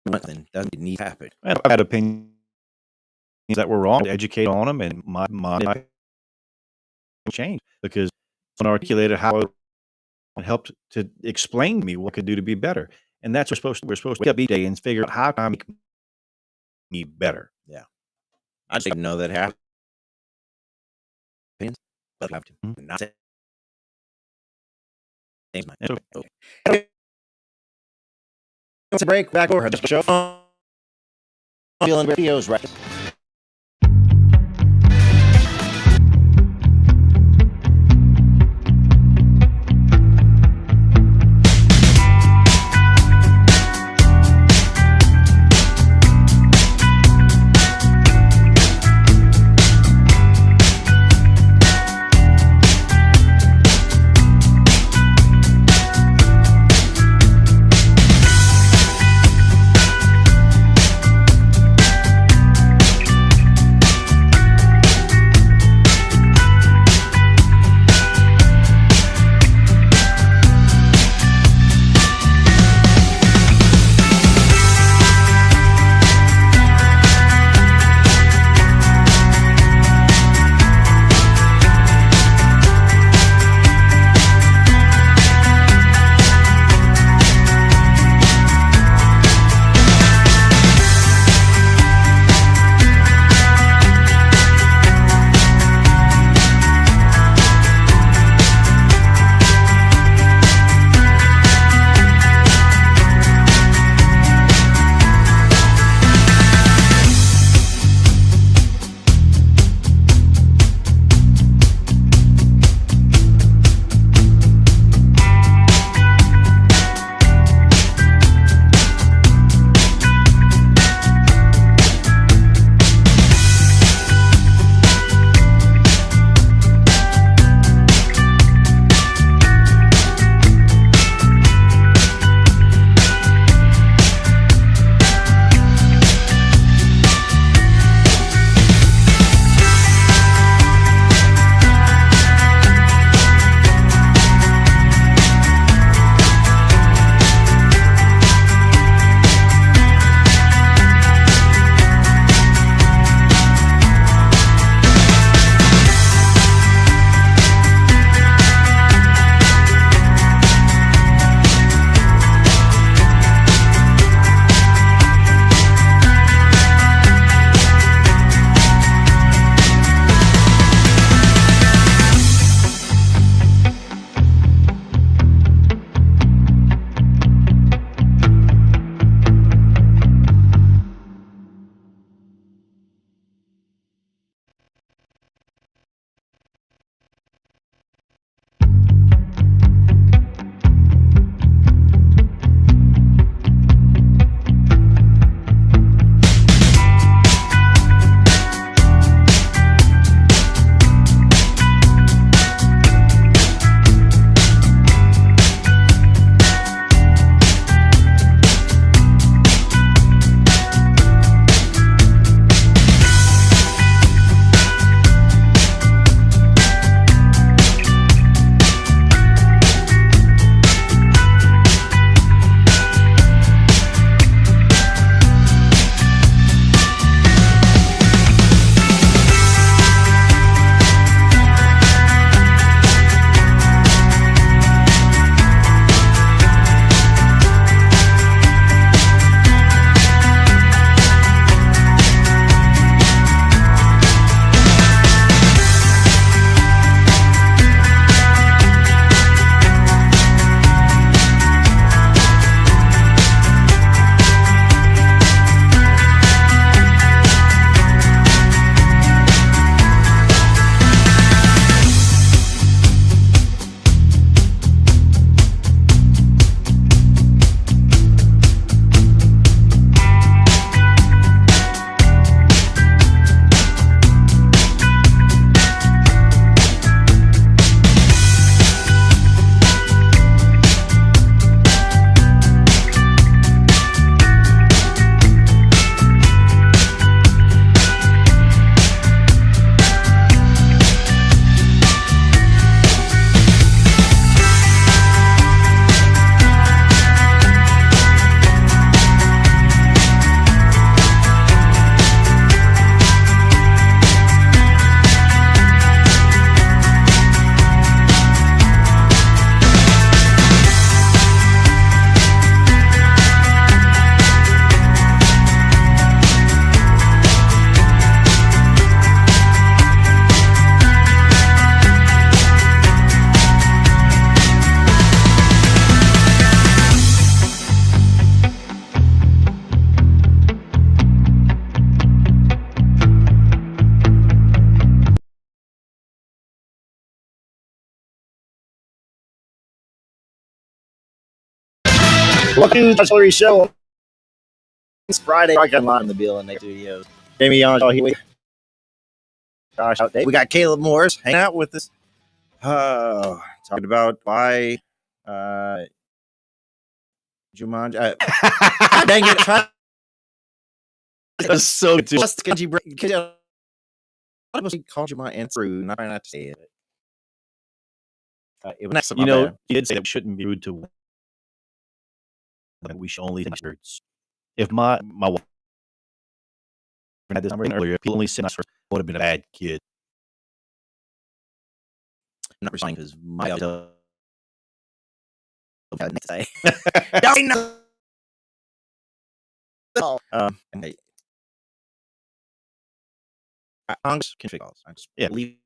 Nothing doesn't need to happen. I've had opinions that were wrong, to educate on them, and my mind changed because someone articulated how it helped to explain to me what I could do to be better. And that's what we're supposed to wake up each day and figure out how can I make me better. Yeah. I just didn't know that happened. But I have to not say. Okay. Let's break back over the show. Feeling videos right. Welcome to the Guillory Show. It's Friday. I got live in the Bill and Nick Studios. Jamie on. Oh, here gosh, out there. We got Caleb Morris hanging out with us. Talking about why Jumanji. Dang it! That's so good. Just Ketanji called you my answer. Not trying not to say it. It was You know, you did say that we shouldn't be rude to. That we should only think words. If my wife had this number earlier, people only send us, would have been a bad kid. I'm not responding because my say. Congress can figure calls. I just leave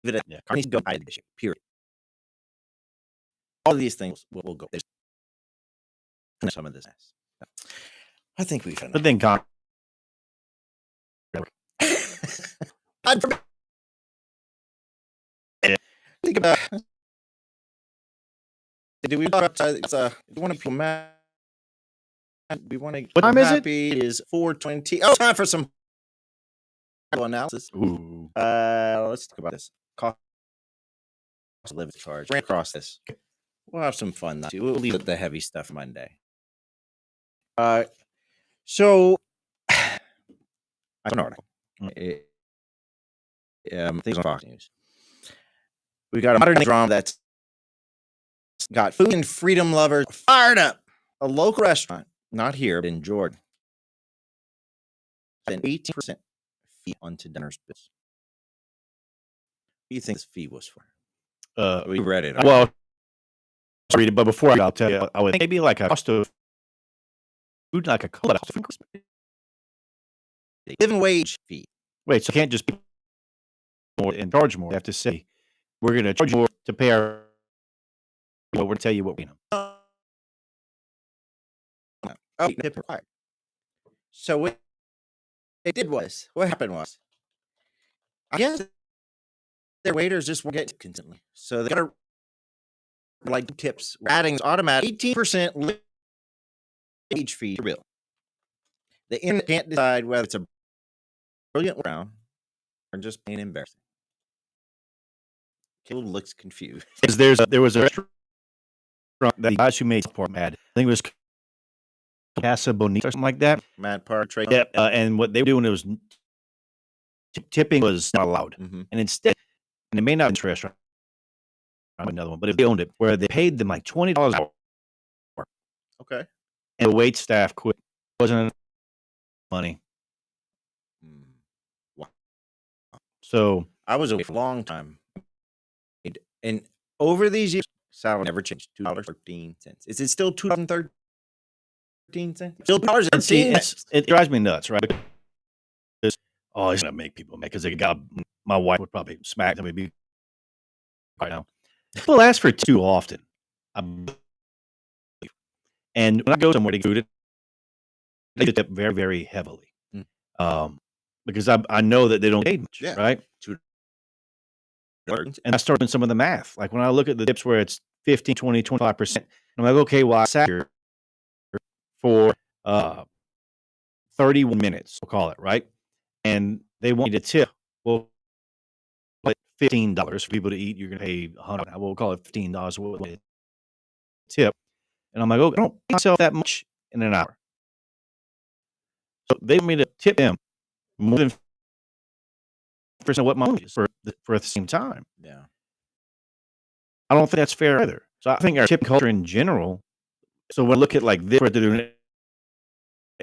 it at Carney's go by the issue. Period. All of these things will go. There's some of this mess. I think we've done. But then Congress. Think about. Do we want to feel mad? We want to. What time is it? It is 4:20. Oh, time for some analysis. Ooh. Let's talk about this. Cost of living charge. Ran across this. We'll have some fun. We'll leave the heavy stuff Monday. So I have an article. Things on Fox News. We got a modern drama that's got food and freedom lovers fired up. A local restaurant, not here, but in Jordan, an 18% fee onto dinner's bills. What do you think this fee was for? We read it. Well, I'll read it, but before I'll tell you, I would think maybe like a cost of food, like a living wage fee. Wait, so you can't just be more and charge more. You have to say we're going to charge more to pay our. But we're going to tell you what we know. Tip required. So what they did was, what happened was, I guess their waiters just won't get consistently. So they got to like tips, adding automatic 18% wage fee to bill. The internet can't decide whether it's a brilliant round or just plain embarrassing. Caleb looks confused. Because there was a restaurant that the guys who made support mad. I think it was Casa Bonita or something like that. Mad Park. Yeah, and what they were doing was tipping was not allowed, and instead, and it may not be this restaurant, another one, but if they owned it, where they paid them like $20 an hour. Okay. And the wait staff quit. Wasn't enough money. Wow. So I was away for a long time, and over these years, salary never changed. $2.13. Is it still $2.13? Still $2.13. It drives me nuts, right? Because it's gonna make people mad because they got. My wife would probably smack them. Be right now. People ask for it too often. And when I go somewhere to do it, they get that very, very heavily. Because I know that they don't pay much, right? And I start doing some of the math. Like when I look at the tips where it's 15, 20, 25%, I'm like, okay, well, I sat here for 31 minutes, we'll call it, right? And they want you to tip. Well, like $15 for people to eat, you're going to pay $100. We'll call it $15 for a tip. And I'm like, oh, I don't pay myself that much in an hour. So they want me to tip them more than % what my money is for the same time. Yeah. I don't think that's fair either. So I think our tip culture in general. So when I look at like this, what they're doing,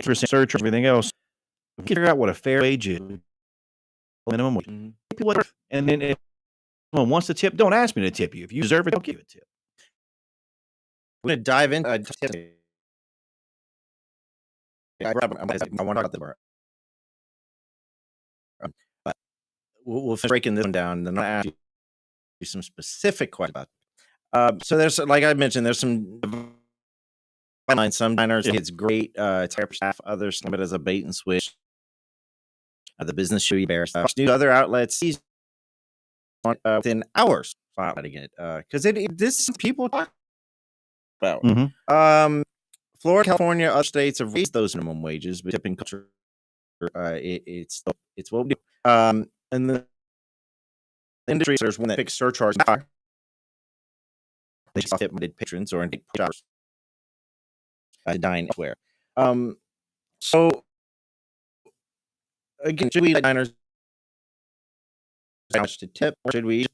search or everything else, we can figure out what a fair wage is, minimum wage, and then if someone wants to tip, don't ask me to tip you. If you deserve it, don't give it a tip. We're gonna dive into. I want to talk about but we'll finish breaking this one down, and then I'll ask you some specific questions about. So there's, like I mentioned, there's some diners. It's great. It's higher staff. Others some of it as a bait and switch. The business show you bear stuff. New other outlets within hours. Letting it because this people talk hour. Mhm. Florida, California, other states have raised those minimum wages, but tipping culture, it's what we do. And the industry, there's one that picks surcharge. They just tip patrons or indeed shoppers to dine elsewhere. So again, should we let diners how much to tip, or should we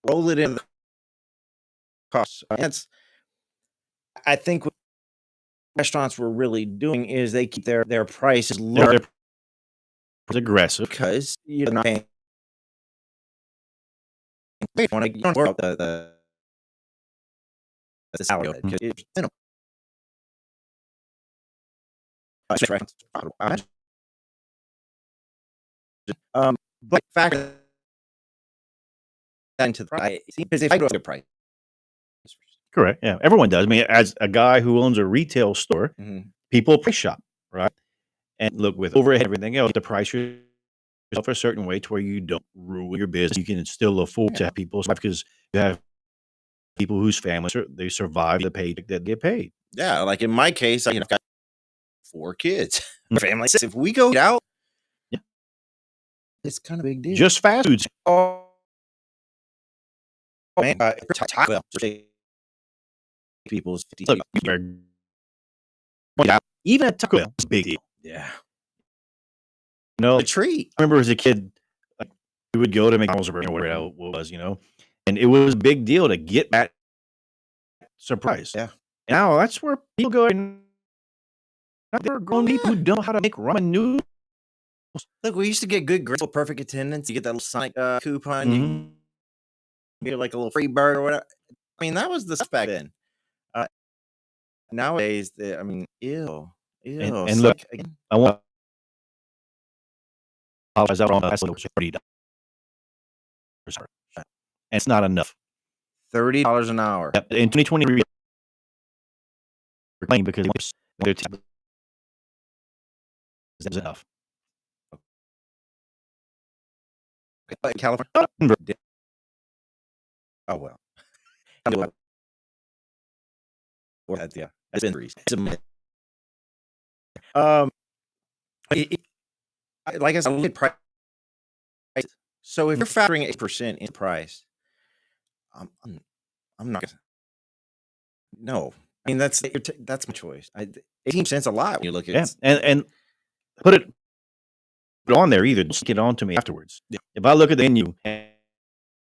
roll it in the costs? I think what restaurants were really doing is they keep their prices low. They're aggressive Because you're not paying. You don't worry about the salary because it's minimum. But factor that into the price because if I go to the price, correct. Yeah, everyone does. I mean, as a guy who owns a retail store, people price shop, right? And look, with overhead and everything else, the price yourself a certain way to where you don't ruin your business. You can still afford to have people survive because you have people whose families they survive the paycheck that get paid. Yeah, like in my case, I've got 4 kids, family. If we go out, it's kind of a big deal. Just fast foods. Oh man, people's 50. Look, even at Taco Bell, it's a big deal. Yeah. No, A treat. I remember as a kid, like, we would go to McDonald's or whatever it was, and it was a big deal to get that surprise. Yeah. And now that's where people go. And there are grown people who don't know how to make ramen noodles. Look, we used to get good grades for perfect attendance. You get that little Sonic coupon. You get like a little free burger or whatever. I mean, that was the stuff back then. Nowadays, ew. And look, I want to apologize out on that. $30. And it's not enough. $30 an hour. In 2020, we're playing because their team is enough. California. Oh well. Yeah, it's been like I said, look at price. So if you're factoring 8% in price, I'm not gonna. No, I mean that's my choice. 18 cents a lot when you look at it. And put it on there either. Just get on to me afterwards. Yeah. If I look at the menu and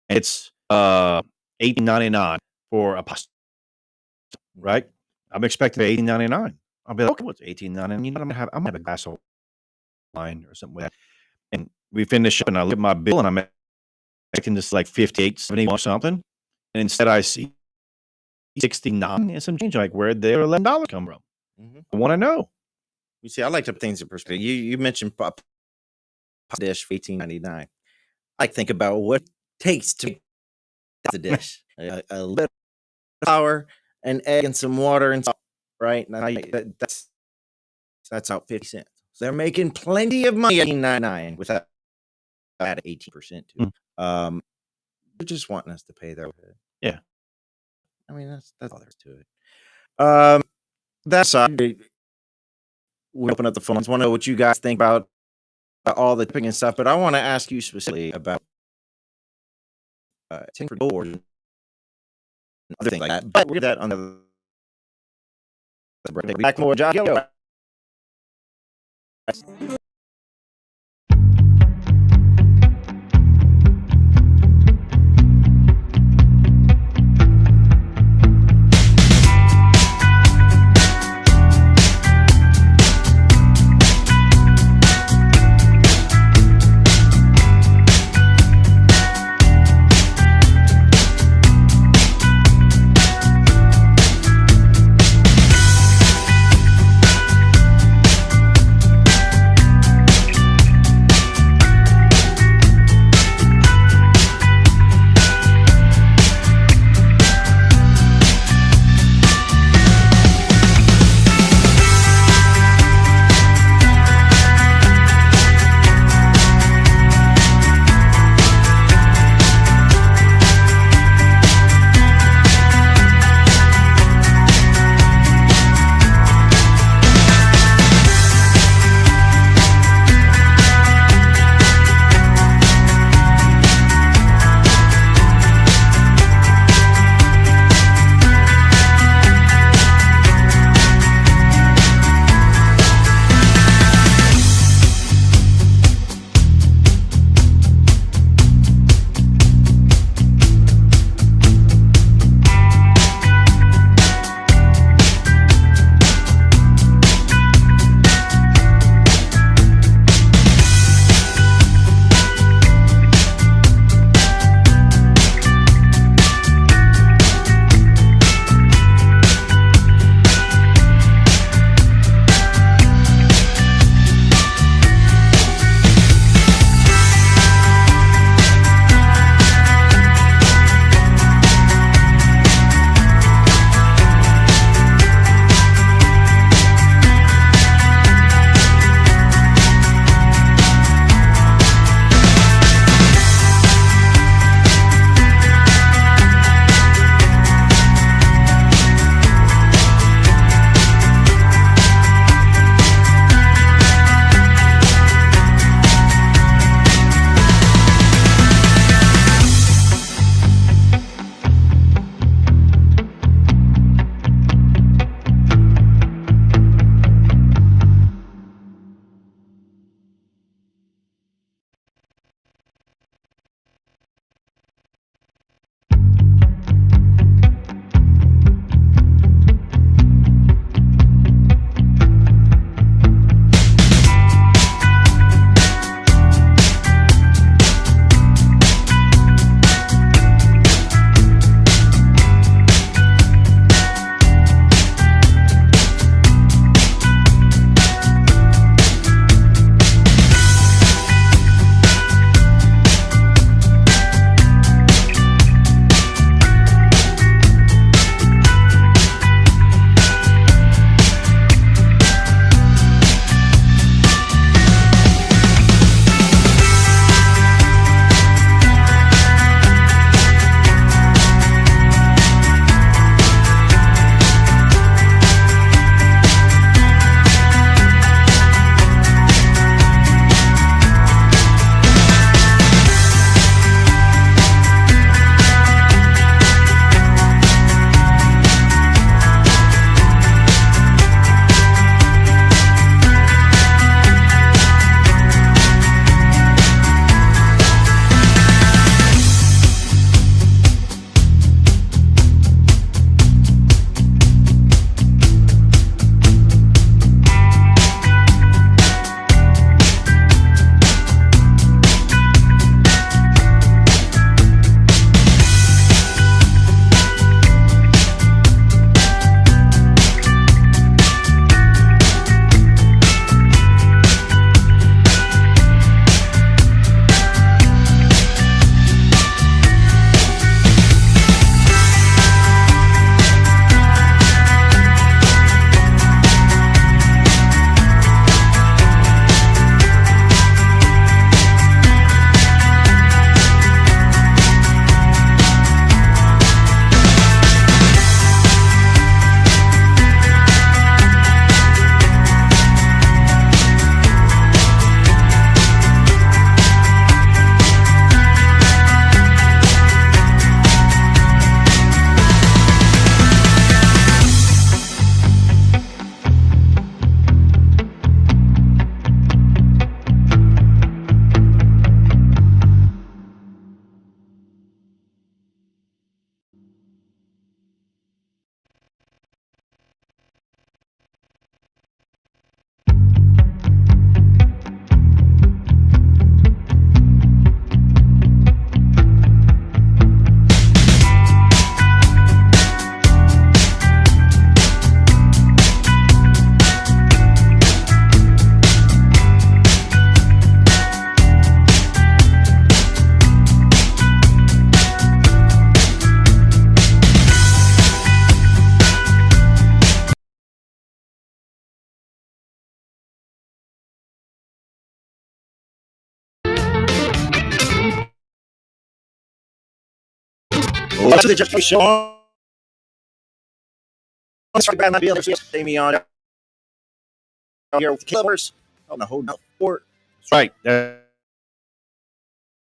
it's $18.99 for a pasta, right? I'm expecting $18.99. I'll be like, okay, what's $18.99? You know, I'm gonna have a glass of wine or something like that. And we finish up, and I look at my bill, and I'm expecting this like $58.71 or something. And instead, I see $69 and some change. Like, where'd their $11 come from? I want to know. You see, I like to put things in perspective. You mentioned a dish for $18.99. I think about what it takes to make the dish. a little bit of flour, an egg, and some water and salt. Right now, that's out 50 cents. So they're making plenty of money at $18.99 without at 18% too. They're just wanting us to pay their overhead. Yeah, I mean that's all there's to it. That's we open up the phones. Want to know what you guys think about all the tipping and stuff, but I want to ask you specifically about tipping for doors and other things like that. But we'll get that on the break. Back more job. Well, that's the just show. That's right, bad. Stay me on here with killers. Oh, no, hold on. Or Right. That's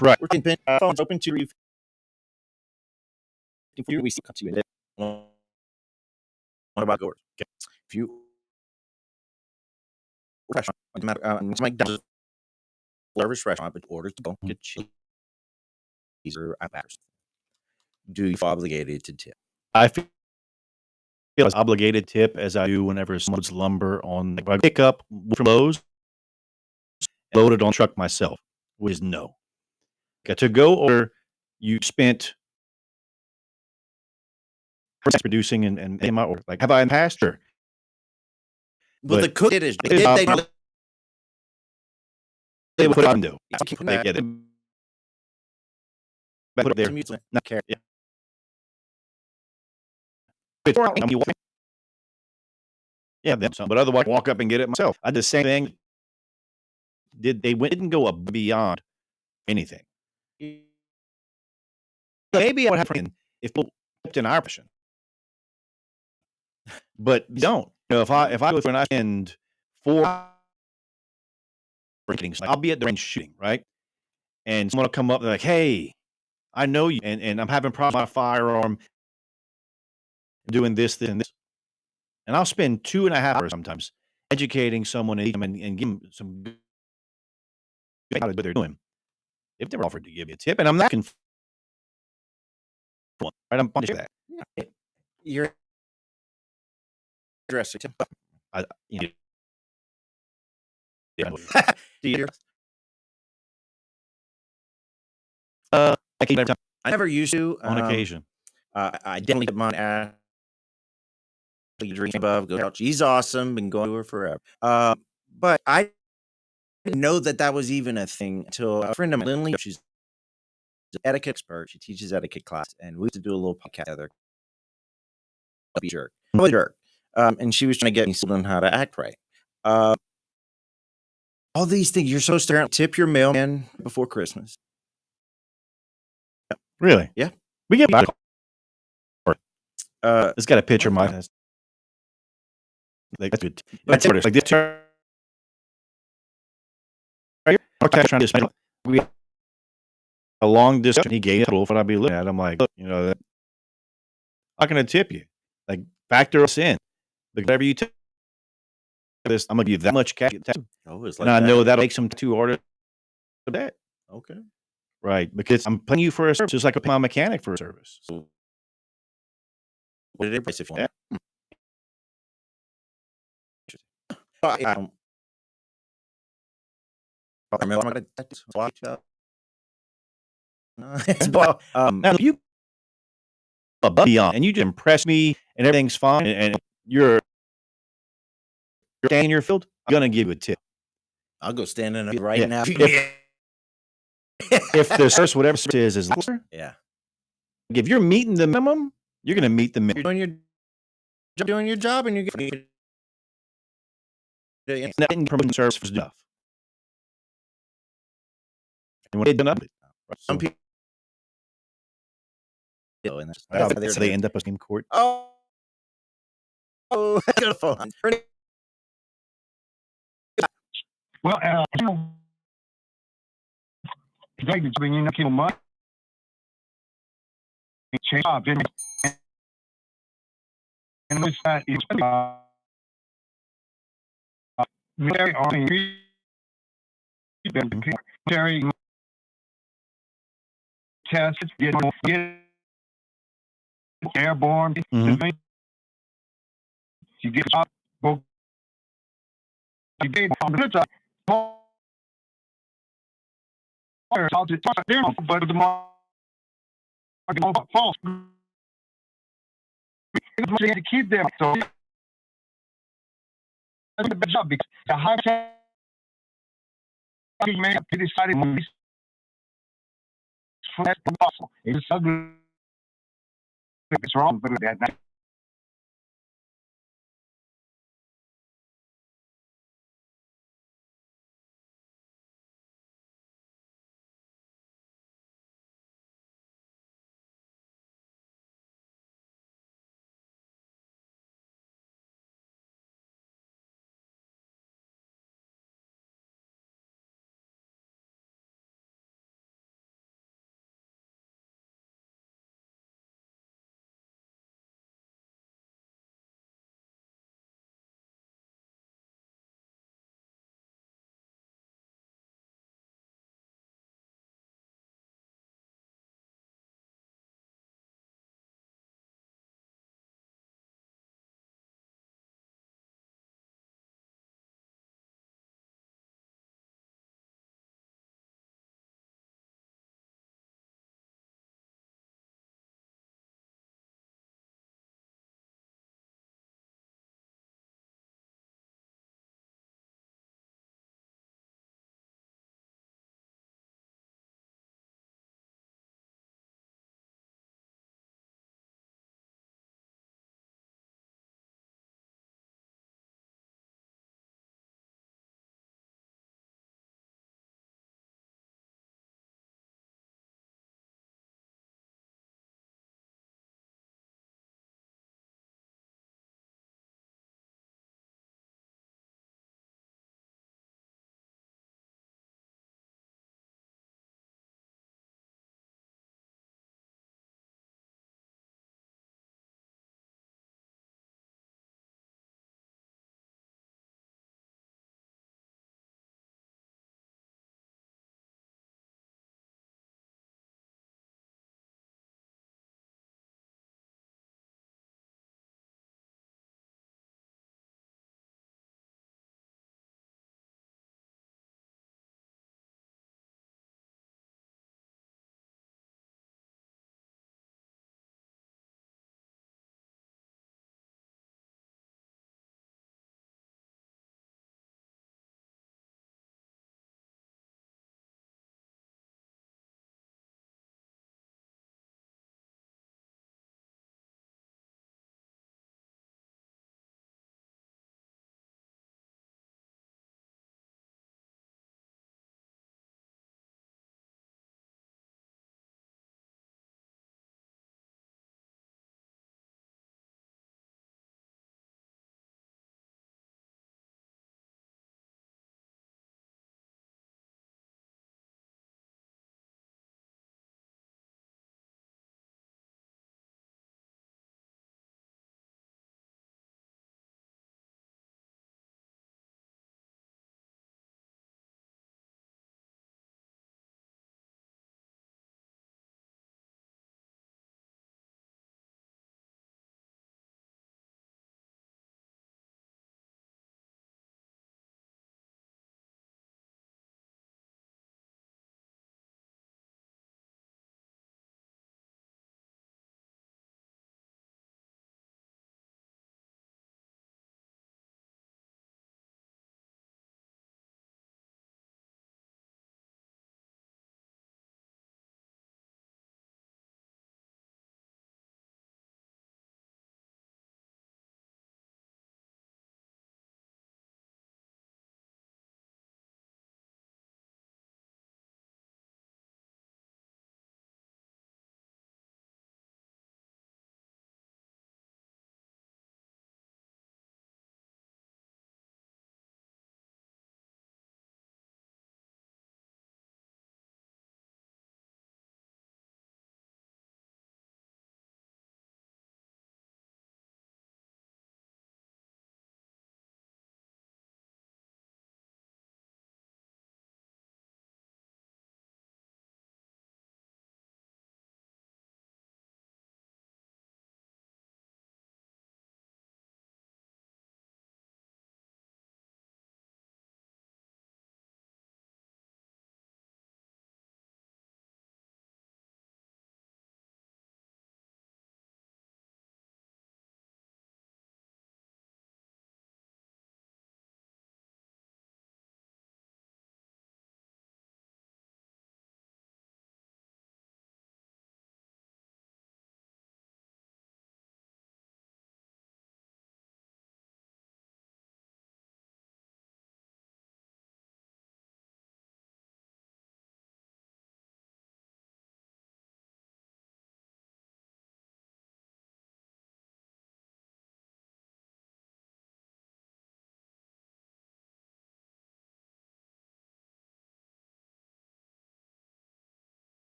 right. we're keeping phones open to you. If you we see come to you in it. What about yours? Okay. If you restaurant, doesn't matter, it's McDonald's service restaurant, but order to go get cheese or apples. Do you feel obligated to tip? I feel as obligated tip as I do whenever someone's lumber on like, I pick up from Lowe's and load it on truck myself, which is no. Got to go order you spent producing and my order. Like, have I in pasture? Well, the cook did is they would put it on do. They put it there. Not care. Yeah. Yeah, them some, but otherwise walk up and get it myself. I did the same thing. Didn't go beyond anything. Maybe I would have friend if people kept in our position. But you don't. You know, if I go through and I spend 4 hours, I'll be at the range shooting, right? And someone will come up and like, hey, I know you, and I'm having problems with my firearm, doing this, and this. And I'll spend 2.5 hours sometimes educating someone and give them some good what they're doing. If they were offered to give you a tip, and I'm not right, I'm punished for that. Yeah. You're dresser tip. You know, Do you? I keep every time I never used to. on occasion. I definitely put mine at dream above. Go out. She's awesome. Been going to her forever. But I didn't know that was even a thing until a friend of mine, Lindley. She's an etiquette expert. She teaches etiquette class, and we used to do a little podcast together. Be jerk, jerk. And she was trying to get me to learn how to act right. All these things you're supposed to tip your mailman before Christmas. Really? Yeah. We get it's got a picture of mine. Like, that's good. That's like this. Okay, trying to spend we had a long discussion. He gave it what I'd be looking at. I'm like, look, you know, I'm not going to tip you. Like, factor us in. Like, whatever you tip this, I'm going to give you that much cash. Oh, it's like and I know that'll make some 2 orders for that. Okay. Right, because I'm paying you for a service, just like I pay my mechanic for a service. So, what did they price it for? Yeah. I don't. Now you above beyond, and you just impress me, and everything's fine, and you're staying in your field. I'm gonna give you a tip. I'll go stand in it right now. If the service, whatever service is lesser, yeah. If you're meeting the minimum, you're gonna meet the minimum. You're doing your job, and you're getting promoting service for stuff. And when they done up, some people, so they end up in court. Oh, good phone. Well, they can bring in kill money. Change job, and this side is military army. Military tests get airborne. Mm-hmm. You get a job. You get on the job. But the market false. They had to keep them. So that's the job because the high man decided when that's possible. It's ugly. It's wrong, but that